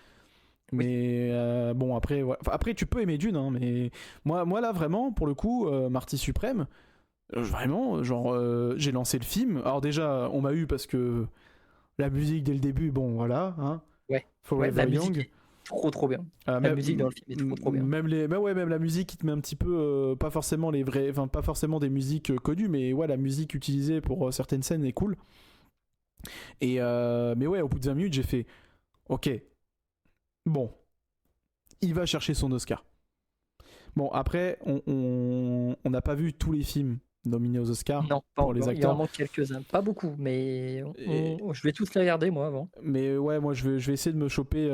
Mais bon, après, ouais. Enfin, après, tu peux aimer Dune, hein, mais moi là, vraiment, pour le coup, Marty Suprême, vraiment, genre, j'ai lancé le film. Alors déjà, on m'a eu parce que la musique dès le début, bon, voilà, hein. Ouais. Forever la Young. musique est trop bien. La musique dans le film est trop bien. Même même la musique qui te met un petit peu, pas forcément les vrais, enfin pas forcément des musiques connues, mais ouais, la musique utilisée pour certaines scènes est cool. Et mais ouais, au bout de 20 minutes, j'ai fait, ok, bon, il va chercher son Oscar. Bon, après, on n'a pas vu tous les films nominés aux Oscars Non, pas pour les encore. Il en acteurs. manque quelques-uns. Pas beaucoup, mais je vais tous les regarder, moi, avant. Mais ouais, moi, je vais essayer de me choper.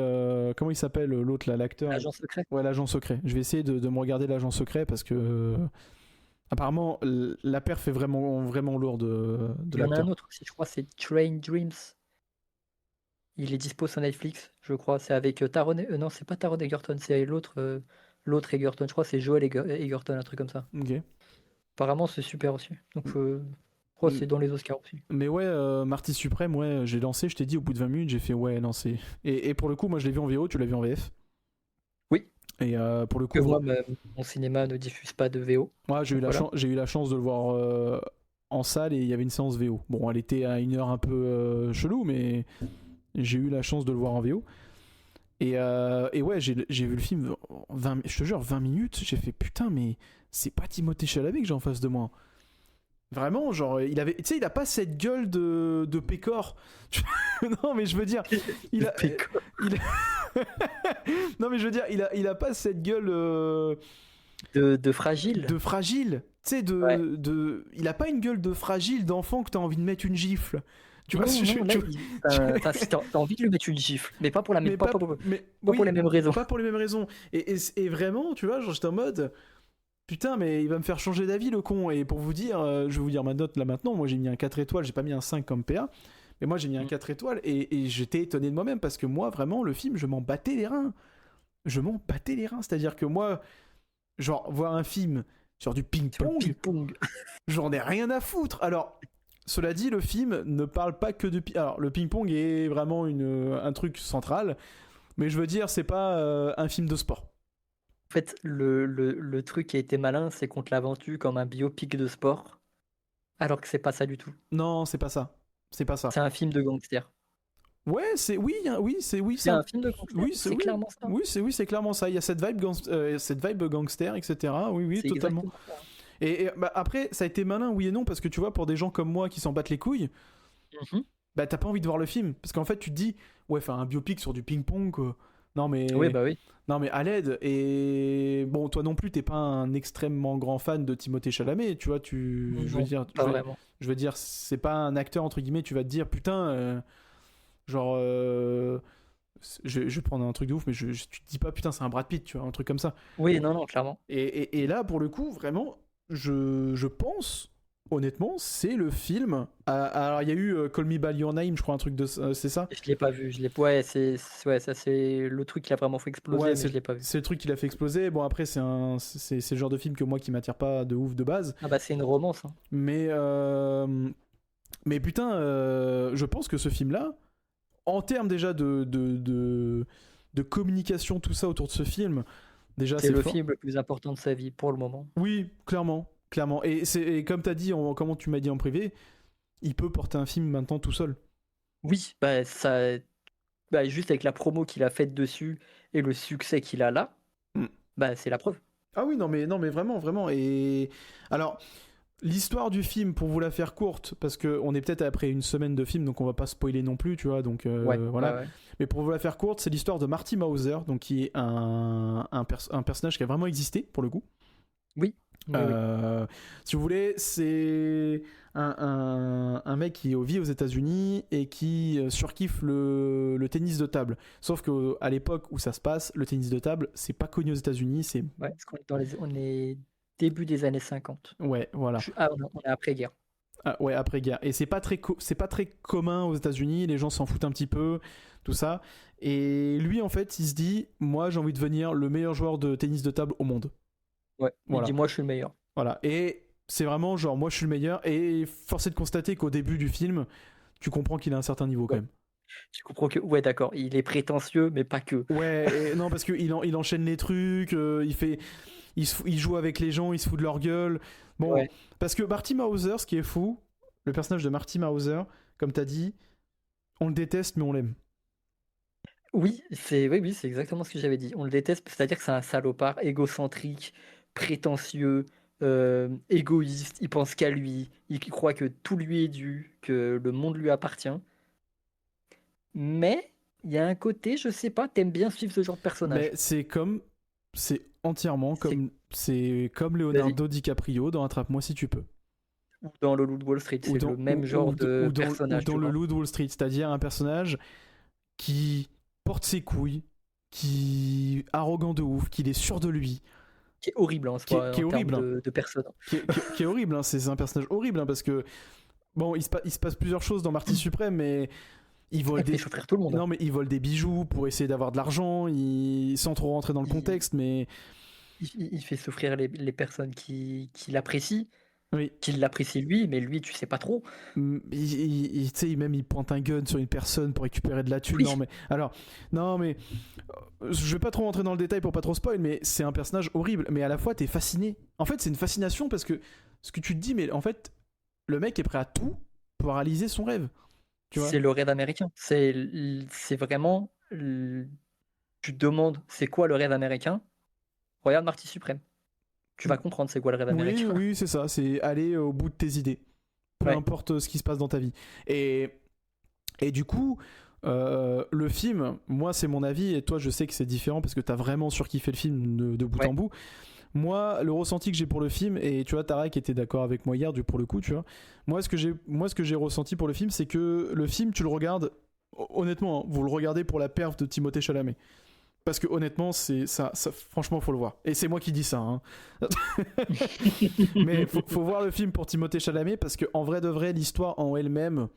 Comment il s'appelle l'autre, là, l'acteur L'agent secret. Ouais, l'agent secret. Je vais essayer de me regarder l'agent secret parce que apparemment la perf est vraiment lourde de Il y en a l'acteur. un autre aussi, je crois, c'est Train Dreams. Il est dispo sur Netflix, je crois. C'est avec Taron. Non, c'est pas Taron Egerton, c'est l'autre Egerton. Je crois que c'est Joel Egerton, un truc comme ça. Ok. Apparemment, c'est super aussi. Donc, je crois que c'est dans les Oscars aussi. Mais ouais, Marty Suprême, ouais, j'ai lancé, je t'ai dit, au bout de 20 minutes, j'ai fait ouais, lancé. Et pour le coup, moi je l'ai vu en VO, tu l'as vu en VF. Oui. Et pour le coup, Que moi, mon cinéma ne diffuse pas de VO. moi j'ai eu, Voilà. j'ai eu la chance de le voir en salle et il y avait une séance VO. Bon, elle était à une heure un peu chelou, mais j'ai eu la chance de le voir en VO. Et ouais, j'ai vu le film, je te jure, 20 minutes, j'ai fait putain, mais c'est pas Timothée Chalamet que j'ai en face de moi. Vraiment, genre, il avait, tu sais, il a pas cette gueule de pécor. Non, mais je veux dire, il a, non, mais je veux dire, il a pas cette gueule De fragile. de fragile. Tu sais, Ouais. il a pas une gueule de fragile d'enfant que t'as envie de mettre une gifle. Tu vois, Non, là, si t'as envie de lui mettre une gifle, mais pas pour la même, mais pas pas, pour oui, les mêmes raisons. pas pour les mêmes raisons. Et vraiment, tu vois, genre, j'étais en mode. Putain, mais il va me faire changer d'avis, le con. Et pour vous dire, je vais vous dire ma note là maintenant. Moi, j'ai mis un 4 étoiles, j'ai pas mis un 5 comme PA. Mais moi, j'ai mis un 4 étoiles et j'étais étonné de moi-même parce que moi, vraiment, le film, je m'en battais les reins. Je m'en battais les reins. C'est-à-dire que moi, genre, voir un film sur du ping-pong, j'en ai rien à foutre. Alors, cela dit, le film ne parle pas que de ping. Alors, le ping-pong est vraiment un truc central. Mais je veux dire, c'est pas un film de sport. En fait, le truc qui a été malin, c'est qu'on te l'a vendu comme un biopic de sport, alors que c'est pas ça du tout. Non, c'est pas ça. C'est pas ça. C'est un film de gangster. Ouais, c'est C'est un film de gangster. Oui, c'est clairement ça. Oui, c'est clairement ça. Il y a cette vibe gangster, etc. Oui, C'est totalement. exactement ça. Et bah, après, ça a été malin, oui et non, parce que tu vois, pour des gens comme moi qui s'en battent les couilles, Mhm. bah t'as pas envie de voir le film, parce qu'en fait, tu te dis, ouais, enfin un biopic sur du ping-pong, quoi. Non mais, Oui, bah oui. non mais à l'aide. Et bon, toi non plus, t'es pas un extrêmement grand fan de Timothée Chalamet, tu vois. Je veux Non, dire, pas vraiment. je veux dire, c'est pas un acteur entre guillemets. Tu vas te dire, putain. Genre, je vais prendre un truc de ouf, mais tu te dis pas, putain, c'est un Brad Pitt, tu vois, un truc comme ça. Oui, non, clairement. Et là, pour le coup, vraiment, je pense, honnêtement, c'est le film. Alors, il y a eu Call Me By Your Name, je crois, un truc de. C'est ça Je l'ai pas vu. Ouais, ça c'est le truc qui a vraiment fait exploser, Ouais, mais je l'ai pas vu. c'est le truc qui l'a fait exploser. Bon, après, c'est le genre de film que moi qui m'attire pas de ouf de base. Ah bah c'est une romance. Hein. Mais putain, je pense que ce film-là, en termes déjà de communication, tout ça autour de ce film, Déjà, C'est c'est le fort. film le plus important de sa vie pour le moment. Oui, clairement, clairement. Et comme t'as dit, comment tu m'as dit en privé, il peut porter un film maintenant tout seul. Oui, juste avec la promo qu'il a faite dessus et le succès qu'il a là, Mm. c'est la preuve. Ah oui, non, mais vraiment, vraiment. Et alors, l'histoire du film, pour vous la faire courte, parce que on est peut-être après une semaine de film, donc on va pas spoiler non plus, tu vois. Donc Ouais, voilà. ouais. Mais pour vous la faire courte, c'est l'histoire de Marty Mauser, donc qui est un personnage qui a vraiment existé pour le coup. Oui, oui, oui. Si vous voulez, c'est un mec qui vit aux États-Unis et qui surkiffe le tennis de table. Sauf qu'à l'époque où ça se passe, le tennis de table, c'est pas connu aux États-Unis. C'est Ouais, parce qu'on est on est début des années 50. ouais, voilà. On est après-guerre. Ah, ouais, après-guerre. Et c'est pas très commun aux États-Unis. Les gens s'en foutent un petit peu, tout ça. Et lui, en fait, il se dit, moi, j'ai envie de devenir le meilleur joueur de tennis de table au monde. Ouais, il Voilà. dit moi je suis le meilleur. Voilà. Et c'est vraiment genre, moi, je suis le meilleur. Et force est de constater qu'au début du film, tu comprends qu'il a un certain niveau quand même. Tu comprends que, ouais, d'accord, il est prétentieux, mais pas que. Ouais, non, parce qu'il il enchaîne les trucs, il joue avec les gens, il se fout de leur gueule. Bon, Ouais. parce que Marty Mauser, ce qui est fou, le personnage de Marty Mauser, comme t'as dit, on le déteste, mais on l'aime. Oui, c'est exactement ce que j'avais dit. On le déteste, c'est-à-dire que c'est un salopard égocentrique, prétentieux, égoïste, il pense qu'à lui, il croit que tout lui est dû, que le monde lui appartient. Mais il y a un côté, je sais pas, t'aimes bien suivre ce genre de personnage. Mais c'est entièrement C'est c'est comme Vas-y. Leonardo DiCaprio dans Attrape-moi si tu peux. Ou dans le Loup de Wall Street, c'est le même genre de Ou personnage, dans tu le vois. Loup de Wall Street, c'est-à-dire un personnage qui porte ses couilles, qui est arrogant de ouf, qui est sûr de lui, Qui est horrible en soi, qui est en termes horrible, hein. de personne. Qui est horrible, hein. C'est un personnage horrible, hein, parce que bon, il se passe plusieurs choses dans Marty Suprême, mais il vole Il fait des souffrir tout le monde. non mais il vole des bijoux pour essayer d'avoir de l'argent, sans trop rentrer dans le Il, contexte, mais il fait souffrir les personnes qui l'apprécient, oui. qui l'apprécient lui, mais lui, tu sais pas trop. Tu sais, même il pointe un gun sur une personne pour récupérer de la thune. Oui, Non mais alors, non mais je vais pas trop rentrer dans le détail pour pas trop spoil, mais c'est un personnage horrible. Mais à la fois, t'es fasciné. En fait, c'est une fascination parce que ce que tu te dis, mais en fait, le mec est prêt à tout pour réaliser son rêve. Tu vois. c'est le rêve américain. C'est vraiment. Tu te demandes, c'est quoi le rêve américain? Regarde Marty Suprême. Tu vas comprendre c'est quoi le rêve Oui, américain. oui, c'est ça. C'est aller au bout de tes idées, peu Ouais. importe ce qui se passe dans ta vie. Et du coup, le film, moi, c'est mon avis, et toi, je sais que c'est différent parce que t'as vraiment surkiffé le film de bout Ouais. en bout. Moi, le ressenti que j'ai pour le film, et tu vois, Tarek était d'accord avec moi hier, pour le coup, tu vois. Moi, ce que j'ai ressenti pour le film, c'est que le film, tu le regardes, honnêtement, hein, vous le regardez pour la perf de Timothée Chalamet. Parce que honnêtement, c'est ça, franchement, faut le voir. Et c'est moi qui dis ça. Hein. Mais faut voir le film pour Timothée Chalamet parce que en vrai de vrai, l'histoire en elle-même,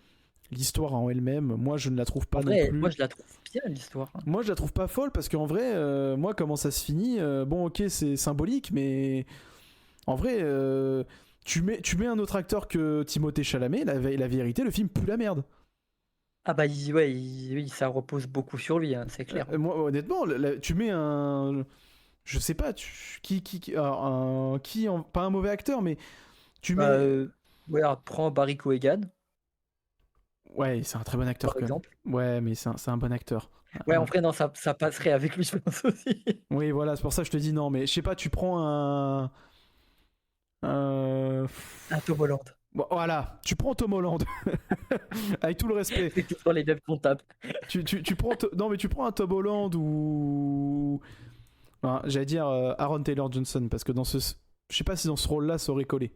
moi je ne la trouve pas En non vrai, plus. moi je la trouve bien l'histoire. Moi je la trouve pas folle parce qu'en vrai, moi comment ça se finit, bon ok c'est symbolique, mais en vrai, tu mets un autre acteur que Timothée Chalamet, la vérité, le film pue la merde. Ah bah oui, ça repose beaucoup sur lui, hein, c'est clair. Moi honnêtement, tu mets un, je sais pas, pas un mauvais acteur, mais tu Bah, mets, ouais, alors, prends Barry Keoghan, ouais c'est un très bon acteur par quand même. exemple. Ouais mais c'est un bon acteur. Ouais, en vrai, non, ça passerait avec lui, je pense aussi. Oui, voilà, c'est pour ça que je te dis non, mais je sais pas, tu prends un... Un Tom Holland. Bon, voilà, tu prends Tom Holland, avec tout le respect. C'est toujours les mêmes comptables. Tu prends, non, mais tu prends un Tom Holland ou... Enfin, j'allais dire Aaron Taylor Johnson, parce que je sais pas si dans ce rôle-là, ça aurait collé.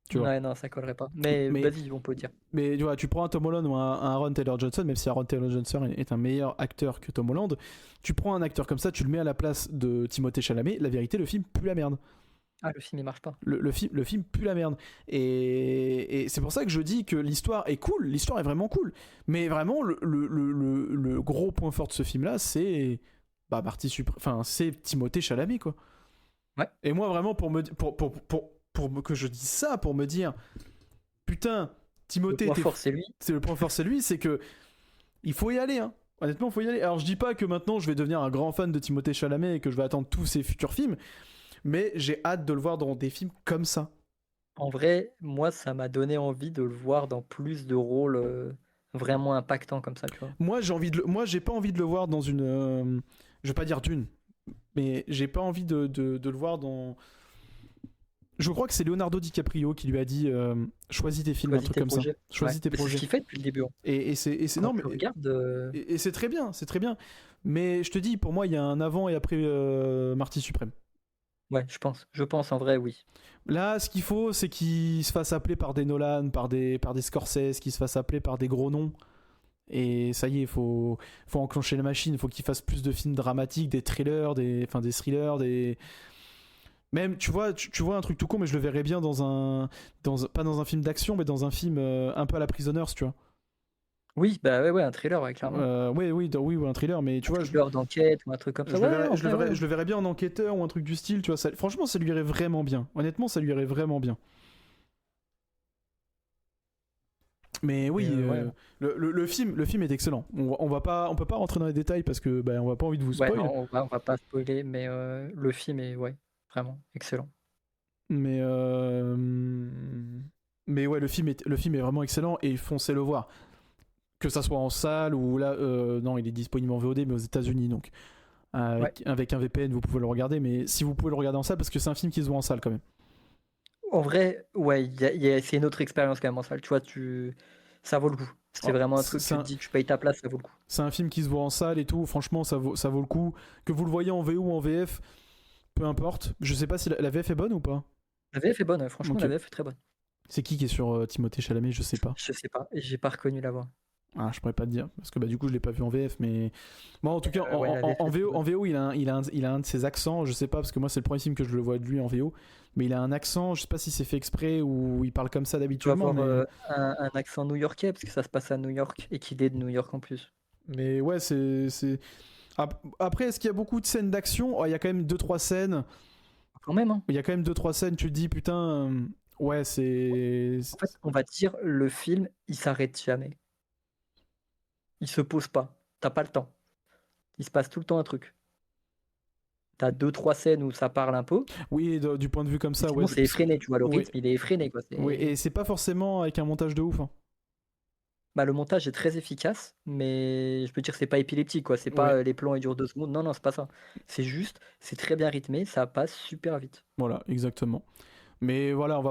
Tu vois. Ouais, non, ça collerait pas. Mais vas-y, on peut dire. Mais tu vois, tu prends un Tom Holland ou un Aaron Taylor Johnson, même si Aaron Taylor Johnson est un meilleur acteur que Tom Holland, tu prends un acteur comme ça, tu le mets à la place de Timothée Chalamet, la vérité, le film pue la merde. Ah, le film, il marche pas. Le film pue la merde. Et c'est pour ça que je dis que l'histoire est cool, l'histoire est vraiment cool. Mais vraiment, le gros point fort de ce film-là, c'est c'est Timothée Chalamet, quoi. Ouais. Et moi, vraiment, que je dise ça, pour me dire, putain, Le Timothée, point fort, c'est lui. c'est le point fort, c'est lui, c'est que il faut y aller, hein. Honnêtement, faut y aller. Alors, je dis pas que maintenant je vais devenir un grand fan de Timothée Chalamet et que je vais attendre tous ses futurs films, mais j'ai hâte de le voir dans des films comme ça. En vrai, moi, ça m'a donné envie de le voir dans plus de rôles vraiment impactants comme ça, tu vois. Moi, j'ai pas envie de le voir dans une. Je vais pas dire d'une, mais j'ai pas envie de le voir dans. Je crois que c'est Leonardo DiCaprio qui lui a dit choisis tes films, un Choisis truc tes comme ça. projets. Choisis tes Mais c'est ce projets. qu'il fait depuis le début, hein. Et Quand non, mais tu regardes, et c'est très bien, c'est très bien. Mais je te dis, pour moi, il y a un avant et après Marty Suprême. ouais, je pense en vrai, oui. Là, ce qu'il faut, c'est qu'il se fasse appeler par des Nolan, par des Scorsese, qu'il se fasse appeler par des gros noms. Et ça y est, faut enclencher la machine. Il faut qu'il fasse plus de films dramatiques, des thrillers, des thrillers, des. Même, tu vois un truc tout con, mais je le verrais bien pas dans un film d'action, mais dans un film un peu à la Prisoners, tu vois. Oui, bah ouais, un thriller, ouais, clairement. Oui, un thriller, mais tu Un vois, thriller d'enquête ou un truc comme ça. je le Ouais, verrais, en vrai, ouais. je le verrais bien en enquêteur ou un truc du style, tu vois. Franchement, ça lui irait vraiment bien. Honnêtement, ça lui irait vraiment bien. Mais oui, Ouais. le film est excellent. On peut pas rentrer dans les détails parce que on va pas envie de vous Ouais, spoil. non, on va pas spoiler, mais le film est, ouais, vraiment excellent. Mais ouais, le film est vraiment excellent et foncez le voir. Que ça soit en salle ou là, non, il est disponible en VOD, mais aux États-Unis donc. Avec un VPN, vous pouvez le regarder, mais si vous pouvez le regarder en salle, parce que c'est un film qui se voit en salle quand même. En vrai, ouais, c'est une autre expérience quand même en salle. Tu vois, ça vaut le coup. C'est Oh, vraiment un truc, tu te dis, tu payes ta place, ça vaut le coup. C'est un film qui se voit en salle et tout. Franchement, ça vaut le coup. Que vous le voyez en VO ou en VF, peu importe. Je sais pas si la VF est bonne ou pas. La VF est bonne, franchement, Ok. la VF est très bonne. C'est qui est sur Timothée Chalamet, je sais pas. Je sais pas, j'ai pas reconnu la voix. Ah, je pourrais pas te dire parce que du coup je l'ai pas vu en VF, mais moi en tout cas Ouais, la VF en est très bonne. VO il a un de ses accents, je sais pas parce que moi c'est le premier film que je le vois de lui en VO, mais il a un accent, je sais pas si c'est fait exprès ou il parle comme ça Tu vas d'habituellement, avoir mais un accent new-yorkais, parce que ça se passe à New York et qu'il est de New York en plus. ouais c'est après est-ce qu'il y a beaucoup de scènes d'action? Oh, il y a quand même 2-3 scènes, Quand même, hein. il y a quand même 2-3 scènes, tu te dis putain ouais En fait, on va dire, le film, il s'arrête jamais. Il se pose pas. T'as pas le temps. Il se passe tout le temps un truc. T'as 2-3 scènes où ça parle un peu. oui du point de vue comme Mais ça ouais sinon, c'est effréné, tu vois. Le oui, rythme, il est effréné, quoi. oui, et c'est pas forcément avec un montage de ouf hein. Bah, le montage est très efficace, mais je peux dire que c'est pas épileptique, quoi. C'est Oui. pas les plans ils durent 2 secondes. Non, non, c'est pas ça. C'est juste, c'est très bien rythmé, ça passe super vite. Voilà, exactement. Mais voilà,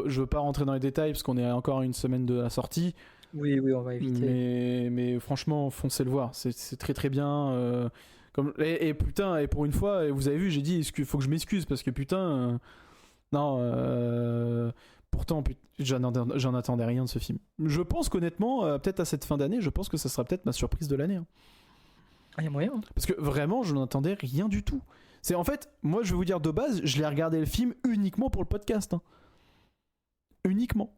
je veux pas rentrer dans les détails parce qu'on est encore à une semaine de la sortie. Oui, oui, on va éviter. Mais franchement, foncez le voir. C'est très très bien. Putain, et pour une fois, vous avez vu, j'ai dit, faut que je m'excuse parce que putain, non. Pourtant, j'en attendais rien de ce film. Je pense qu'honnêtement, peut-être à cette fin d'année, je pense que ça sera peut-être ma surprise de l'année, hein. Ah, y a moyen, hein. Parce que vraiment, je n'attendais rien du tout. C'est en fait, moi, je vais vous dire de base, je l'ai regardé le film uniquement pour le podcast, hein. Uniquement.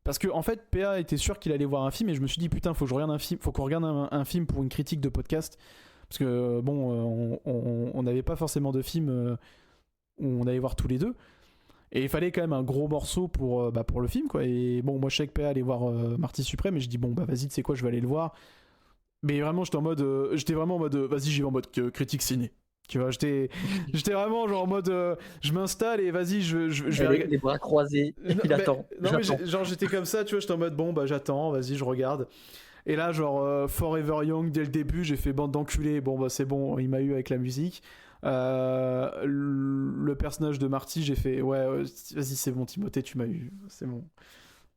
Parce que en fait, PA était sûr qu'il allait voir un film et je me suis dit putain, faut que je regarde un film, faut qu'on regarde un film pour une critique de podcast. Parce que bon, on n'avait pas forcément de film où on allait voir tous les deux. Et il fallait quand même un gros morceau pour le film, quoi. Et bon, moi, je sais que PA allait voir Marty Suprême et je dis bon, bah vas-y, tu sais quoi, je vais aller le voir. Mais vraiment, j'étais vraiment en mode, vas-y, j'y vais en mode critique ciné. Tu vois, j'étais vraiment genre en mode, je m'installe et vas-y, je vais Les bras croisés, il attend. Non, mais genre j'étais comme ça, tu vois, j'étais en mode bon, bah j'attends, vas-y, je regarde. Et là, genre Forever Young, dès le début, j'ai fait bande d'enculés. Bon, bah c'est bon, il m'a eu avec la musique. Le personnage de Marty, j'ai fait ouais, vas-y, c'est bon, Timothée, tu m'as eu, c'est bon.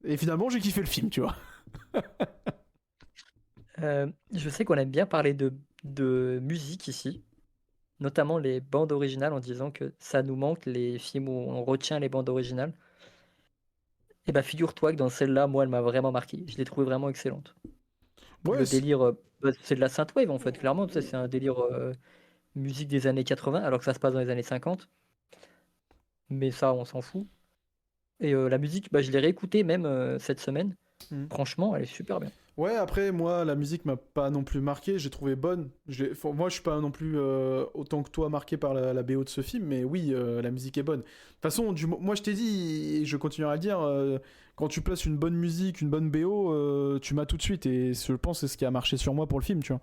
Et finalement, j'ai kiffé le film, tu vois. Je sais qu'on aime bien parler de musique ici, notamment les bandes originales, en disant que ça nous manque, les films où on retient les bandes originales. Et bah figure-toi que dans celle-là, moi, elle m'a vraiment marqué. Je l'ai trouvée vraiment excellente. Ouais, Le délire, c'est de la synthwave en fait, clairement. Tu sais, c'est un délire musique des années 80, alors que ça se passe dans les années 50. Mais ça, on s'en fout. Et la musique, bah, je l'ai réécoutée même cette semaine. Mhm. Franchement, elle est super bien. Ouais, après, moi, la musique m'a pas non plus marqué, j'ai trouvé bonne. Moi, je suis pas non plus autant que toi marqué par la BO de ce film, mais oui, la musique est bonne. De toute façon, moi, je t'ai dit, et je continuerai à le dire, quand tu places une bonne musique, une bonne BO, tu m'as tout de suite, et je pense que c'est ce qui a marché sur moi pour le film, tu vois.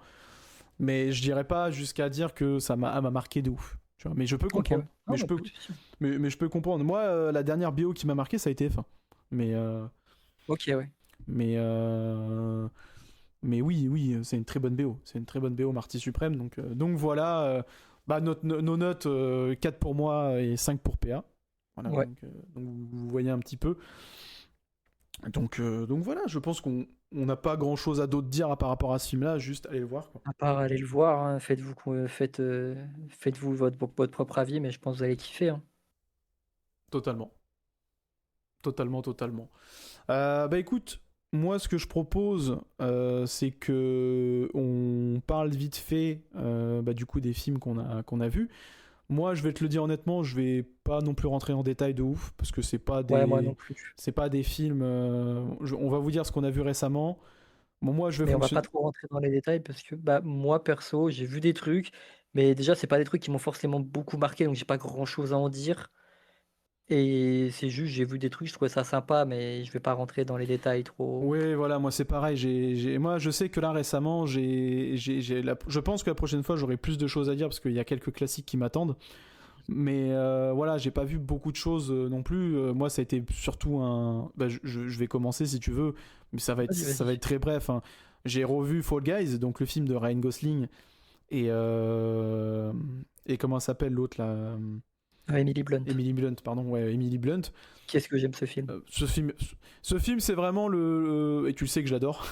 Mais je dirais pas jusqu'à dire que ça m'a marqué de ouf. Tu vois. Mais je peux Ok, comprendre. ouais. Non, bah, pas de souci. Mais je peux comprendre. Moi, la dernière BO qui m'a marqué, ça a été F1. Mais, Ok, ouais. mais, euh, mais oui, c'est une très bonne BO. C'est une très bonne BO, Marty Suprême. Donc voilà, nos notes, 4 pour moi et 5 pour PA. Voilà, Ouais. donc vous voyez un petit peu. Donc voilà, je pense qu'on n'a pas grand chose à d'autre dire par rapport à ce film-là, juste aller le voir, quoi. À part aller le voir, hein, faites-vous votre propre avis, mais je pense que vous allez kiffer, hein. Totalement. Totalement. Bah écoute, moi ce que je propose, c'est que on parle vite fait du coup des films qu'on a vus. Moi je vais te le dire honnêtement, je vais pas non plus rentrer en détail de ouf, parce que Ouais, moi non plus. c'est pas des films. On va vous dire ce qu'on a vu récemment. Bon, moi je vais Mais on va pas fonctionner. trop rentrer dans les détails parce que bah, moi perso, j'ai vu des trucs, mais déjà c'est pas des trucs qui m'ont forcément beaucoup marqué, donc j'ai pas grand-chose à en dire. Et c'est juste, j'ai vu des trucs, je trouvais ça sympa, mais je vais pas rentrer dans les détails trop. Oui, voilà, moi c'est pareil. Moi, je sais que là récemment, je pense que la prochaine fois, j'aurai plus de choses à dire parce qu'il y a quelques classiques qui m'attendent. Mais voilà, j'ai pas vu beaucoup de choses non plus. Moi, ça a été surtout un. Je vais commencer si tu veux, mais Vas-y, ça va vas-y. être très bref, hein. J'ai revu Fall Guys, donc le film de Ryan Gosling et et comment s'appelle l'autre là, Emily Blunt. Emily Blunt, pardon, ouais, Emily Blunt. Qu'est-ce que j'aime ce film. Euh, ce film, ce film, c'est vraiment et tu le sais que j'adore.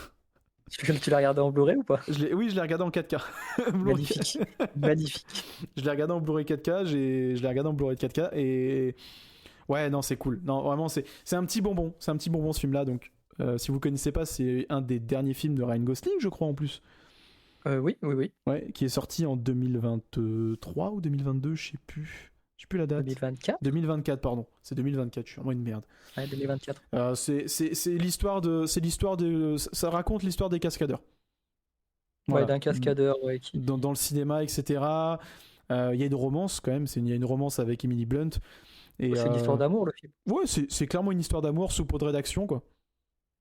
Tu l'as regardé en Blu-ray ou pas? Oui, je l'ai regardé en 4K. Blu-ray. Magnifique. Magnifique. Je l'ai regardé en Blu-ray 4K, je l'ai regardé en Blu-ray 4K et ouais, non, c'est cool. Non, vraiment, c'est un petit bonbon. C'est un petit bonbon ce film-là. Donc, si vous connaissez pas, c'est un des derniers films de Ryan Gosling, je crois en plus. Oui, oui, oui. Ouais, qui est sorti en 2023 ou 2022, je sais plus. Je sais plus la date. 2024? 2024, pardon. C'est 2024, je suis vraiment une merde. Ouais, 2024. C'est l'histoire de. Ça raconte l'histoire des cascadeurs. Ouais, Voilà. d'un cascadeur, ouais, Dans le cinéma, etc. Il y a une romance quand même. Il y a une romance avec Emily Blunt. Et C'est une histoire d'amour, le film. ouais, c'est clairement une histoire d'amour sous peau de rédaction, quoi.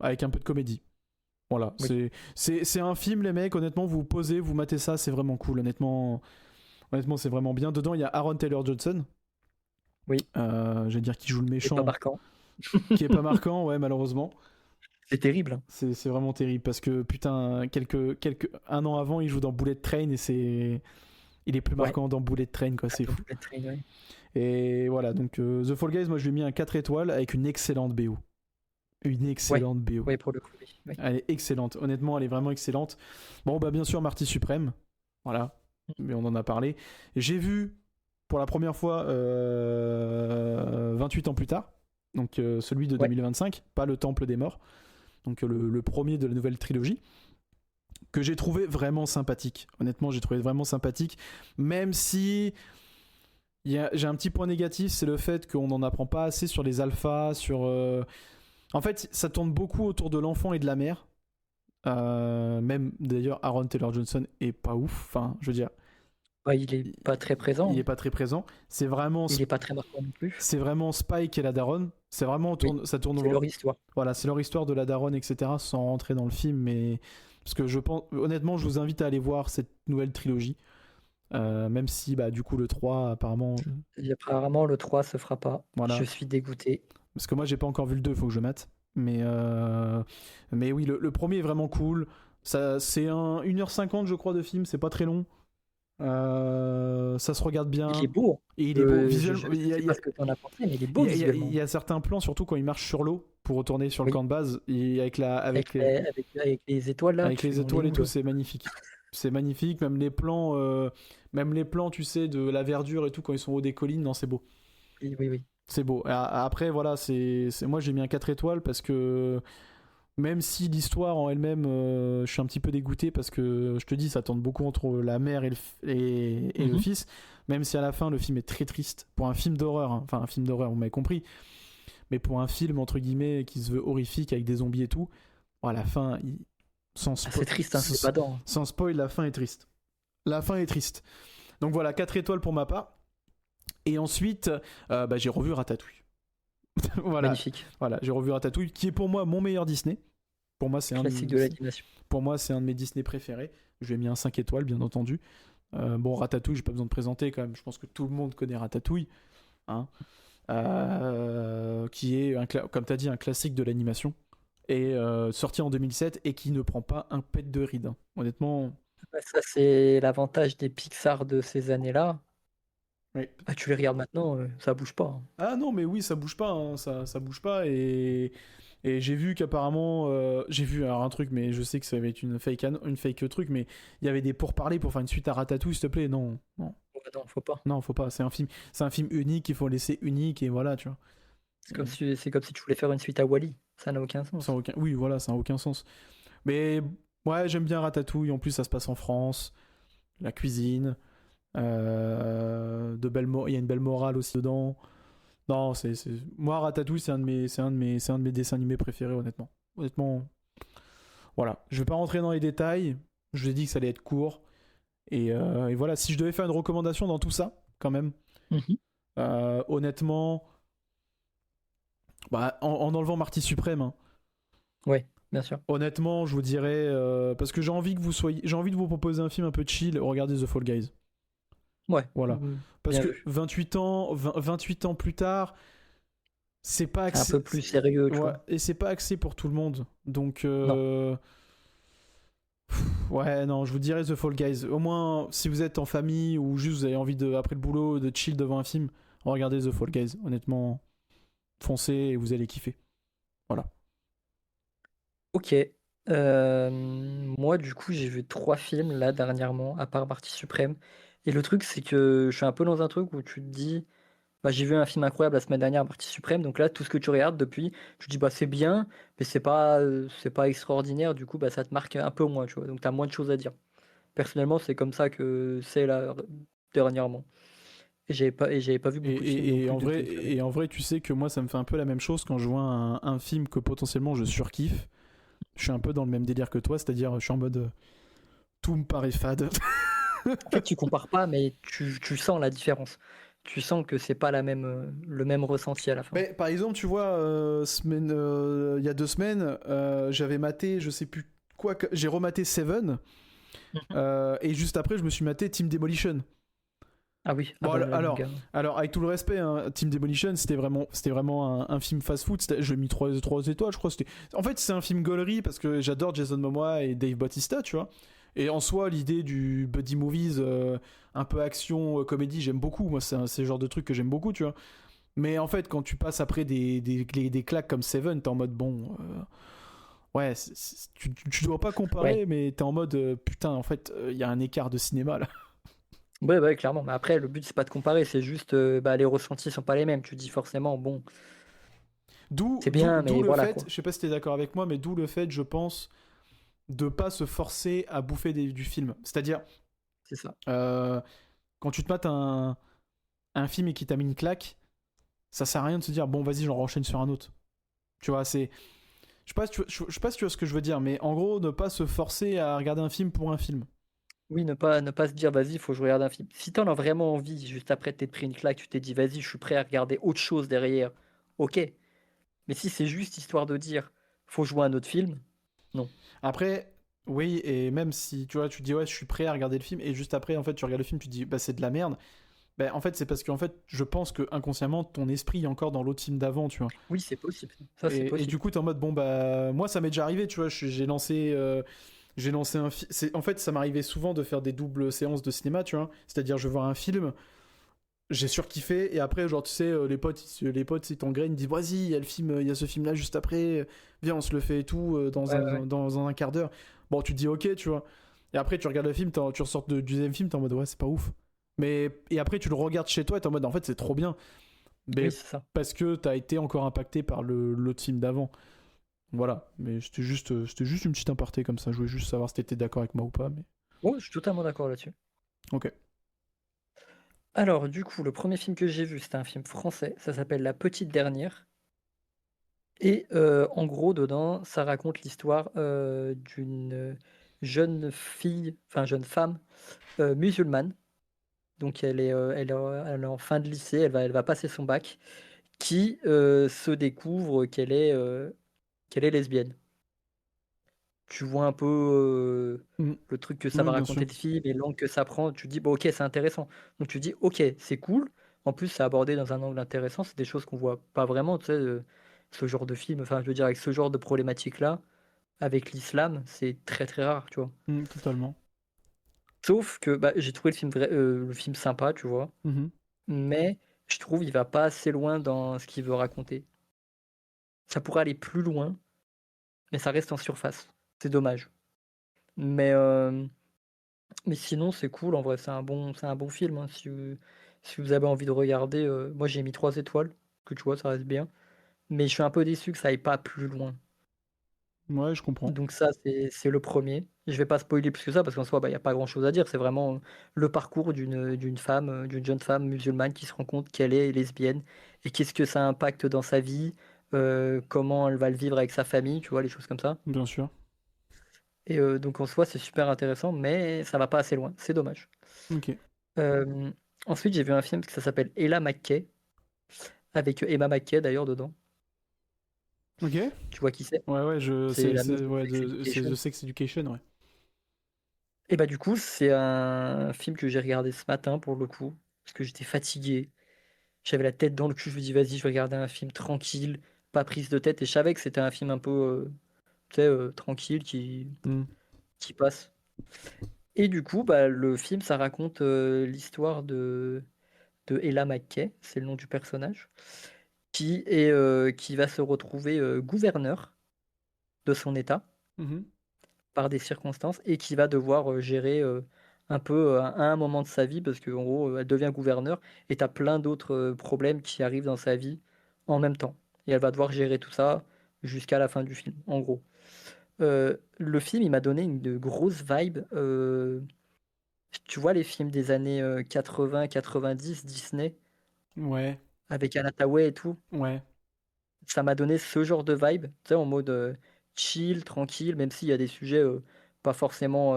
Avec un peu de comédie. Voilà. Oui. C'est un film, les mecs. Honnêtement, vous vous posez, vous matez ça, c'est vraiment cool. Honnêtement, c'est vraiment bien. Dedans, il y a Aaron Taylor Johnson. Oui. Je vais dire qui joue le C'est méchant. pas marquant. Qui est pas marquant, ouais, malheureusement. C'est terrible, hein. C'est vraiment terrible parce que putain, un an avant, il joue dans Bullet Train et il est plus Ouais. marquant dans Bullet Train, quoi. C'est fou. Ouais. Et voilà, donc The Fall Guys, moi je lui ai mis un 4 étoiles avec une excellente BO. Une excellente BO. Ouais, pour le coup, oui. Oui. Elle est excellente. Honnêtement, elle est vraiment excellente. Bon, bah bien sûr, Marty Suprême. Voilà. Mais on en a parlé. J'ai vu pour la première fois 28 ans plus tard. Donc celui de Ouais. 2025, pas le Temple des Morts. Donc le premier de la nouvelle trilogie. Que j'ai trouvé vraiment sympathique. Honnêtement, j'ai trouvé vraiment sympathique. Même si j'ai un petit point négatif, c'est le fait qu'on n'en apprend pas assez sur les alphas, En fait, ça tourne beaucoup autour de l'enfant et de la mère. Même d'ailleurs, Aaron Taylor Johnson est pas ouf. Enfin, je veux dire, Ouais, il est pas très présent. il est pas très présent. C'est vraiment, Il est pas très marquant non plus. c'est vraiment Spike et la daronne. C'est vraiment, Oui, ça tourne c'est leur histoire. Voilà, c'est leur histoire de la daronne, etc. Sans rentrer dans le film, mais parce que je pense, honnêtement, je vous invite à aller voir cette nouvelle trilogie. Même si, bah, du coup, le 3, apparemment, Et apparemment, le 3 se fera pas. voilà. Je suis dégoûté. Parce que moi, j'ai pas encore vu le 2, faut que je mate. Mais oui, le premier est vraiment cool. C'est 1h50, je crois, de film, c'est pas très long. Ça se regarde bien. Il est beau. Et il est beau visuellement. Je sais pas ce que tu en as pensé, mais il est beau visuellement. Il y a certains plans, surtout quand il marche sur l'eau pour retourner sur le Oui. camp de base. Et avec Avec les étoiles là. avec les on est étoiles où, et tout, là c'est magnifique. C'est magnifique, même les plans, tu sais, de la verdure et tout, quand ils sont au haut des collines, non, c'est beau. Oui, oui, oui. C'est beau. Après, voilà, moi j'ai mis un 4 étoiles parce que même si l'histoire en elle-même, je suis un petit peu dégoûté parce que je te dis, ça tourne beaucoup entre la mère et le Mhm. fils, même si à la fin le film est très triste. Pour un film d'horreur, hein. Enfin un film d'horreur, vous m'avez compris, mais pour un film entre guillemets qui se veut horrifique avec des zombies et tout, à la fin, sans C'est triste, hein, c'est pas dent. sans spoil, la fin est triste. La fin est triste. Donc voilà, 4 étoiles pour ma part. Et ensuite, j'ai revu Ratatouille. Voilà, Magnifique. voilà, j'ai revu Ratatouille, qui est pour moi mon meilleur Disney. Pour moi, Classique de l'animation. pour moi, c'est un de mes Disney préférés. Je lui ai mis un 5 étoiles, bien entendu. Bon, Ratatouille, j'ai pas besoin de présenter quand même. Je pense que tout le monde connaît Ratatouille, hein. Qui est, comme tu as dit, un classique de l'animation. Et sorti en 2007 et qui ne prend pas un pet de ride, hein. Honnêtement, Ouais, ça, c'est l'avantage des Pixar de ces années-là. oui. Bah, tu les regardes maintenant, ça bouge pas, hein. Ah non, mais oui, ça bouge pas, hein, ça bouge pas. Et j'ai vu qu'apparemment, j'ai vu alors, un truc, mais je sais que ça va être une fake truc, mais il y avait des pourparlers pour faire une suite à Ratatouille, s'il te plaît. Non, non, Ouais, non, faut pas. non, faut pas. C'est un film unique, il faut le laisser unique et voilà, tu vois. C'est comme si tu voulais faire une suite à Wall-E. Ça n'a aucun Ça a sens. aucun, oui, voilà, ça n'a aucun sens. Mais ouais, j'aime bien Ratatouille. En plus, ça se passe en France, la cuisine, il y a une belle morale aussi dedans. Non, moi Ratatouille, c'est un de mes dessins animés préférés, honnêtement. Honnêtement, voilà. Je vais pas rentrer dans les détails. Je vous ai dit que ça allait être court. Et voilà, si je devais faire une recommandation dans tout ça, quand même, Mhm. honnêtement, bah, en enlevant Marty Suprême, hein, Ouais, bien sûr. honnêtement, je vous dirais, parce que j'ai envie de vous proposer un film un peu chill. Regardez The Fall Guys. Ouais, Voilà. Parce bien que vu. 28 ans plus tard, c'est pas C'est un axé. peu plus sérieux, tu Ouais, vois. et c'est pas axé pour tout le monde. Donc, Non. ouais, non, je vous dirais The Fall Guys. Au moins, si vous êtes en famille ou juste vous avez envie après le boulot de chill devant un film, regardez The Fall Guys. Honnêtement, foncez et vous allez kiffer. Voilà. Ok. Moi, du coup, j'ai vu 3 films là dernièrement, à part Partie Suprême. Et le truc, c'est que je suis un peu dans un truc où tu te dis, bah, j'ai vu un film incroyable la semaine dernière, Partie Suprême. Donc là, tout ce que tu regardes depuis, tu te dis, bah, c'est bien, mais c'est pas extraordinaire. Du coup, bah, ça te marque un peu moins, tu vois. Donc, tu as moins de choses à dire. Personnellement, c'est comme ça que c'est là dernièrement. Et j'avais pas vu Et, beaucoup de films non et, et plus en vrai, depuis, tu vois. et en vrai, tu sais que moi, ça me fait un peu la même chose quand je vois un film que potentiellement je surkiffe. Je suis un peu dans le même délire que toi, c'est-à-dire je suis en mode tout me paraît fade. En fait, tu compares pas, mais tu sens la différence. Tu sens que c'est pas le même ressenti à la fin. Mais, par exemple, tu vois, il y a 2 semaines, j'avais maté, je sais plus quoi, j'ai rematé Seven, Mhm. et juste après, je me suis maté Team Demolition. Ah oui, ah Bon, bah là, mon alors, gars. alors, avec tout le respect, hein, Team Demolition, c'était vraiment un film fast-food. Je lui ai mis 3 étoiles, je crois. En fait, c'est un film gaulerie parce que j'adore Jason Momoa et Dave Bautista, tu vois. Et en soi, l'idée du buddy movies, un peu action, comédie, j'aime beaucoup. Moi, c'est le genre de truc que j'aime beaucoup, tu vois. Mais en fait, quand tu passes après des claques comme Seven, t'es en mode bon. Ouais, tu dois pas Ouais, comparer, mais t'es en mode putain, en fait, il y a un écart de cinéma là. ouais, ouais, clairement. Mais après, le but, c'est pas de comparer, c'est juste, bah, les ressentis sont pas les mêmes. Tu te dis forcément, bon, c'est bien, D'où mais le voilà fait, quoi. je sais pas si t'es d'accord avec moi, mais d'où le fait, je pense, de pas se forcer à bouffer du film. C'est-à-dire, C'est ça. euh, quand tu te mates un film et qui t'a mis une claque, ça sert à rien de se dire bon, vas-y, j'en enchaîne sur un autre. Tu vois, c'est. Je sais pas si tu vois ce que je veux dire, mais en gros, ne pas se forcer à regarder un film pour un film. Oui, ne pas se dire, vas-y, il faut que je regarde un film. Si t'en as vraiment envie, juste après t'être pris une claque, tu t'es dit, vas-y, je suis prêt à regarder autre chose derrière. Ok. Mais si c'est juste histoire de dire, faut jouer un autre film, non. Après, oui, et même si tu vois, tu te dis ouais, je suis prêt à regarder le film, et juste après, en fait, tu regardes le film, tu te dis bah c'est de la merde. Ben, en fait, c'est parce que en fait, je pense que inconsciemment, ton esprit est encore dans l'autre film d'avant, tu vois. Oui, c'est possible. Ça, c'est Et du possible. coup, t'es en mode bon bah moi, ça m'est déjà arrivé, tu vois. J'ai lancé un film. En fait, ça m'arrivait souvent de faire des doubles séances de cinéma, tu vois. C'est-à-dire, je vois un film, j'ai surkiffé, et après, genre, tu sais, les potes, ils t'engrainent, ils disent vas-y, il y a ce film-là juste après, viens, on se le fait et tout Ouais, ouais, ouais. dans un quart d'heure. Bon, tu te dis ok, tu vois. Et après, tu regardes le film, tu ressors du deuxième film, t'es en mode ouais, c'est pas ouf. Et après, tu le regardes chez toi, et t'es en mode en fait, c'est trop bien. Oui, Mais c'est ça. parce que t'as été encore impacté par l'autre film d'avant. Voilà, mais c'était juste une petite aparté comme ça. Je voulais juste savoir si t'étais d'accord avec moi ou pas. Mais Ouais, je suis totalement d'accord là-dessus. ok. Alors, du coup, le premier film que j'ai vu, c'était un film français. Ça s'appelle La Petite Dernière. Et en gros, dedans, ça raconte l'histoire d'une jeune fille, enfin jeune femme musulmane. Donc elle est en fin de lycée, elle va passer son bac, qui se découvre qu'elle est lesbienne. Tu vois un peu Mm. le truc que ça Oui, va bien raconter sûr. le film et l'angle que ça prend. Tu te dis, bon, ok, c'est intéressant. Donc tu te dis, ok, c'est cool. En plus, c'est abordé dans un angle intéressant. C'est des choses qu'on voit pas vraiment, tu sais, ce genre de film. Enfin, je veux dire, avec ce genre de problématique-là, avec l'islam, c'est très très rare, tu vois. Totalement. Sauf que bah, j'ai trouvé le film sympa, tu vois. Mhm. Mais je trouve il va pas assez loin dans ce qu'il veut raconter. Ça pourrait aller plus loin, mais ça reste en surface. C'est dommage. Mais, euh, mais sinon, c'est cool. En vrai, c'est un bon film, hein. Si vous avez envie de regarder, moi j'ai mis 3 étoiles, que tu vois, ça reste bien. Mais je suis un peu déçu que ça aille pas plus loin. Ouais, je comprends. Donc ça, c'est le premier. Je vais pas spoiler plus que ça parce qu'en soi, bah, il n'y a pas grand-chose à dire. C'est vraiment le parcours d'une jeune femme musulmane qui se rend compte qu'elle est lesbienne et qu'est-ce que ça impacte dans sa vie, comment elle va le vivre avec sa famille, tu vois, les choses comme ça. Bien sûr. Et donc en soi, c'est super intéressant, mais ça va pas assez loin. C'est dommage. Ok. Euh, Ensuite, j'ai vu un film qui ça s'appelle Ella McKay, avec Emma McKay d'ailleurs dedans. Ok. Tu vois qui c'est? Ouais, ouais, C'est la meuf de ouais, Sex The Education. Sex Education, ouais. Et bah du coup, c'est un film que j'ai regardé ce matin pour le coup, parce que j'étais fatigué. J'avais la tête dans le cul, je me dis vas-y, je vais regarder un film tranquille, pas prise de tête. Et je savais que c'était un film un peu, tu sais, tranquille Hmm. qui passe. Et du coup, bah, le film, ça raconte l'histoire de Ella McKay, c'est le nom du personnage, qui va se retrouver gouverneur de son État Mhm. par des circonstances et qui va devoir gérer un peu à un moment de sa vie parce qu'en gros, elle devient gouverneure et tu as plein d'autres problèmes qui arrivent dans sa vie en même temps. Et elle va devoir gérer tout ça jusqu'à la fin du film, en gros. Le film, il m'a donné une grosse vibe. Tu vois les films des années 80, 90, Disney, Ouais, avec Anna Hathaway et tout. ouais. Ça m'a donné ce genre de vibe, tu sais, en mode chill, tranquille, même s'il y a des sujets pas forcément,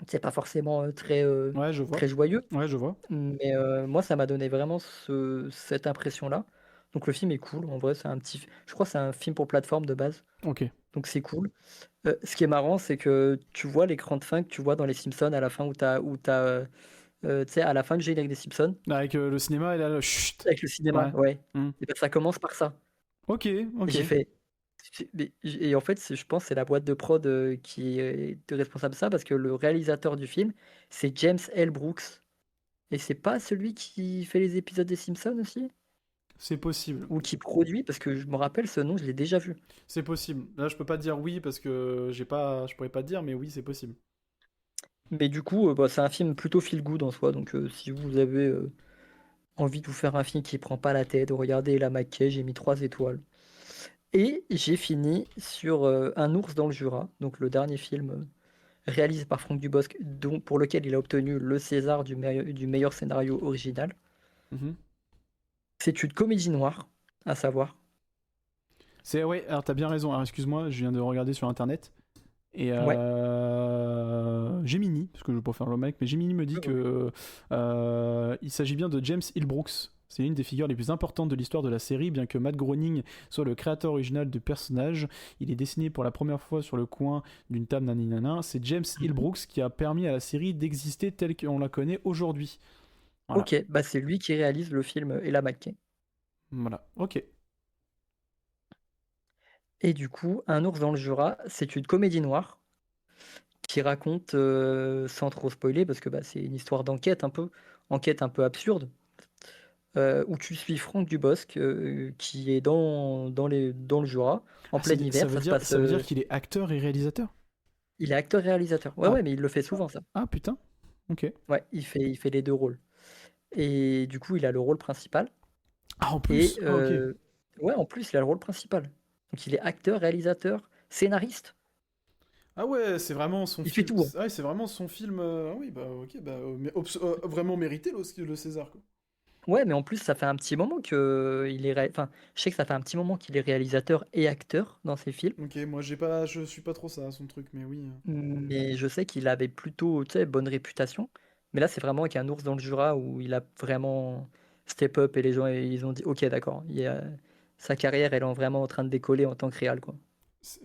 c'est pas forcément Ouais, je vois. très joyeux. Ouais, je vois. Mais moi, ça m'a donné vraiment cette impression-là. Donc le film est cool. En vrai, je crois que c'est un film pour plateforme de base. Ok. Donc c'est cool. Ce qui est marrant, c'est que tu vois l'écran de fin que tu vois dans les Simpsons à la fin tu sais, à la fin du générique des Simpsons, Avec le cinéma, et là, le chut. avec le cinéma, Ouais. ouais. Hmm. Et ben, ça commence par ça. Ok, Et ok. j'ai fait. Et en fait, je pense que c'est la boîte de prod qui est responsable de ça parce que le réalisateur du film, c'est James L. Brooks. Et c'est pas celui qui fait les épisodes des Simpsons aussi? C'est possible. Ou qui produit? Parce que je me rappelle ce nom, je l'ai déjà vu. C'est possible. Là, je peux pas te dire oui parce que j'ai pas, je pourrais pas te dire, mais oui, c'est possible. Mais du coup, bah, c'est un film plutôt feel good en soi. Donc si vous avez envie de vous faire un film qui prend pas la tête, regardez La Maquette, j'ai mis 3 étoiles. Et j'ai fini sur Un ours dans le Jura, donc le dernier film réalisé par Franck Dubosc, pour lequel il a obtenu le César du meilleur scénario original. Mhm. C'est une comédie noire, à savoir. C'est ouais. Alors t'as bien raison. Alors excuse-moi, je viens de regarder sur internet. Et Ouais. Gemini, parce que je veux pas faire le mec, mais Gemini me dit Ouais, ouais. que il s'agit bien de James Hill Brooks. C'est l'une des figures les plus importantes de l'histoire de la série, bien que Matt Groening soit le créateur original du personnage. Il est dessiné pour la première fois sur le coin d'une table naninana. C'est James Hill Mhm. Brooks qui a permis à la série d'exister telle qu'on la connaît aujourd'hui. Voilà. Ok, bah c'est lui qui réalise le film Ella McKay. Voilà. Ok. Et du coup, Un ours dans le Jura, c'est une comédie noire qui raconte, sans trop spoiler, parce que bah, c'est une histoire enquête un peu absurde, où tu suis Franck Dubosc, qui est dans le Jura, en Ah, plein hiver. Ça se passe, ça veut dire qu'il est acteur et réalisateur. il est acteur-réalisateur. Ouais, Ah, ouais, mais il le fait souvent, ça. ah putain. Ok. Ouais, il fait les deux rôles. Et du coup, il a le rôle principal. Ah, en Et plus. Ah, ok. ouais, en plus, il a le rôle principal. Donc il est acteur, réalisateur, scénariste. Ah ouais, c'est vraiment son Il fait film. tout, hein. Ah ouais, c'est vraiment son film. Ah oui, bah ok, bah vraiment mérité le César quoi. Ouais, mais en plus, ça fait un petit moment que enfin, je sais que ça fait un petit moment qu'il est réalisateur et acteur dans ses films, Ok, moi je suis pas trop ça son truc, mais oui. mais je sais qu'il avait plutôt, tu sais, bonne réputation. Mais là, c'est vraiment avec Un ours dans le Jura où il a vraiment step up et les gens ils ont dit ok d'accord, sa carrière elle est vraiment en train de décoller en tant que réal quoi.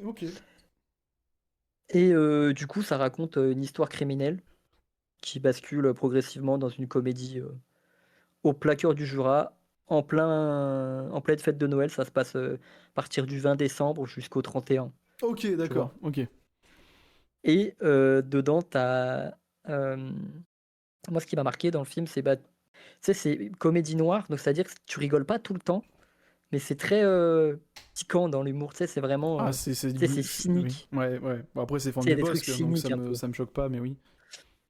Ok. Et du coup ça raconte une histoire criminelle qui bascule progressivement dans une comédie au plein cœur du Jura, en pleine fête de Noël. Ça se passe à partir du 20 décembre jusqu'au 31, Ok, tu vois. d'accord. Ok. Et dedans, moi, ce qui m'a marqué dans le film, c'est tu sais, c'est comédie noire, donc c'est-à-dire que tu rigoles pas tout le temps, mais c'est très piquant dans l'humour. Tu sais, c'est vraiment, Ah, c'est tu sais, c'est oui. cynique. Ouais, ouais. Bon, après, c'est Tu sais, il y a Franck des trucs Dubosc, donc cyniques un peu. ça me choque pas, mais oui.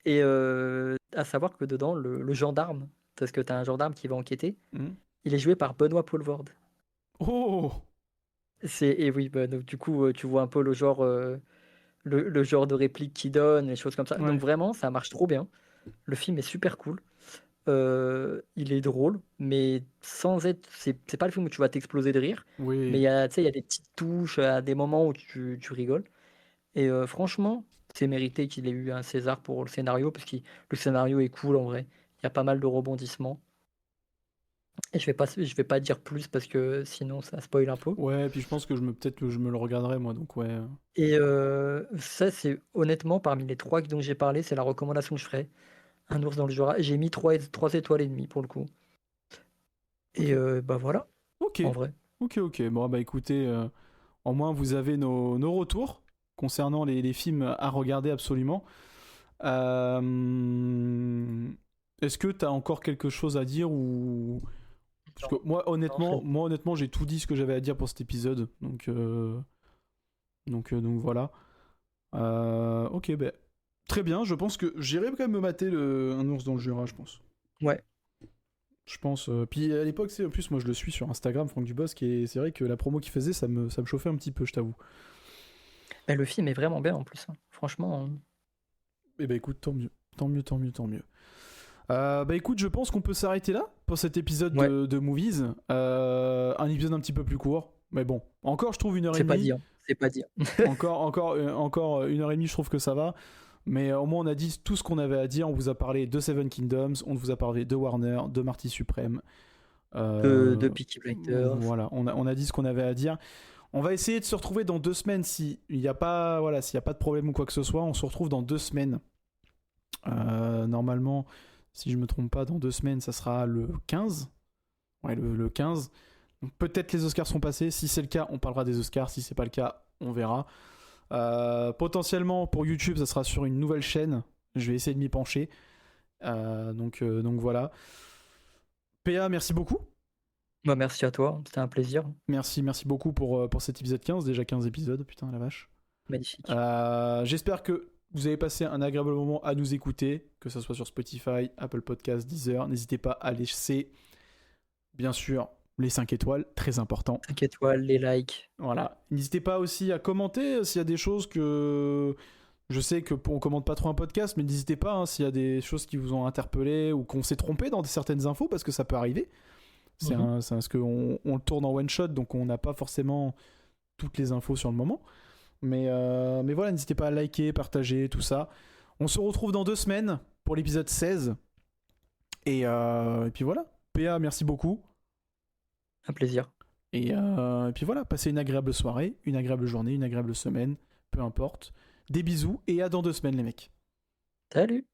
Et à savoir que dedans, le gendarme, parce que tu as un gendarme qui va enquêter, Hmm. il est joué par Benoît Poelvoorde. Oh! Et oui, donc du coup, tu vois un peu le genre de réplique qu'il donne, les choses comme ça. Donc Ouais. vraiment, ça marche trop bien. Le film est super cool. Il est drôle, mais sans être. C'est pas le film où tu vas t'exploser de rire, mais Oui. tu sais, il y a des petites touches, à des moments où tu rigoles. Et franchement, c'est mérité qu'il ait eu un César pour le scénario, parce que le scénario est cool en vrai. Il y a pas mal de rebondissements. Et je vais pas dire plus parce que sinon ça spoil un peu. Ouais, puis je pense que peut-être que je me le regarderai, moi, donc ouais. Et ça, c'est honnêtement, parmi les trois dont j'ai parlé, c'est la recommandation que je ferais. Un ours dans le Jura. J'ai mis 3 étoiles et demie pour le coup. Ok. Et bah voilà, Ok. en vrai. Ok, ok. Bon, bah écoutez, au moins vous avez nos retours concernant les films à regarder absolument. Euh, Est-ce que t'as encore quelque chose à dire ou... Parce que Non, non, c'est bon. moi, honnêtement, j'ai tout dit ce que j'avais à dire pour cet épisode. Donc voilà. Ok, ben très bien. Je pense que j'irai quand même me mater un ours dans le Jura, je pense. Ouais, Je pense. Puis à l'époque, c'est en plus, moi je le suis sur Instagram, Franck Dubosc, et c'est vrai que la promo qu'il faisait, ça me chauffait un petit peu, je t'avoue. mais le film est vraiment bien en plus, hein. Franchement, Eh ben écoute, tant mieux. Tant mieux, tant mieux, tant mieux. Bah écoute, je pense qu'on peut s'arrêter là pour cet épisode ouais, de Movies. Un épisode un petit peu plus court. Mais bon, encore je trouve une heure et c'est pas demie. dire. C'est pas dire. Encore une heure et demie, je trouve que ça va. Mais au moins, on a dit tout ce qu'on avait à dire. On vous a parlé de Seven Kingdoms, on vous a parlé de Warner, de Marty Supreme. De Peaky Blinders. Voilà, on a dit ce qu'on avait à dire. On va essayer de se retrouver dans 2 semaines s'il n'y a pas, voilà, s'il y a pas de problème ou quoi que ce soit. On se retrouve dans 2 semaines. Normalement, si je me trompe pas, dans 2 semaines, ça sera le 15. Ouais, le 15. Donc, peut-être les Oscars sont passés. Si c'est le cas, on parlera des Oscars. Si c'est pas le cas, on verra. Potentiellement pour YouTube, ça sera sur une nouvelle chaîne. Je vais essayer de m'y pencher. Donc voilà. PA, merci beaucoup. Bah, merci à toi, c'était un plaisir. Merci beaucoup pour cet épisode 15. Déjà 15 épisodes, putain la vache. Magnifique. J'espère que vous avez passé un agréable moment à nous écouter, que ce soit sur Spotify, Apple Podcasts, Deezer. N'hésitez pas à laisser, bien sûr, les 5 étoiles, très important. 5 étoiles, les likes. Voilà. N'hésitez pas aussi à commenter s'il y a des choses que... Je sais qu'on commente pas trop un podcast, mais n'hésitez pas s'il y a des choses qui vous ont interpellé ou qu'on s'est trompé dans certaines infos, parce que ça peut arriver. C'est parce qu'on le tourne en one shot, donc on n'a pas forcément toutes les infos sur le moment. Mais voilà, n'hésitez pas à liker, partager, tout ça. On se retrouve dans 2 semaines pour l'épisode 16. Et puis voilà. PA, merci beaucoup. Un plaisir. Et puis voilà, passez une agréable soirée, une agréable journée, une agréable semaine, peu importe. Des bisous et à dans 2 semaines les mecs. Salut!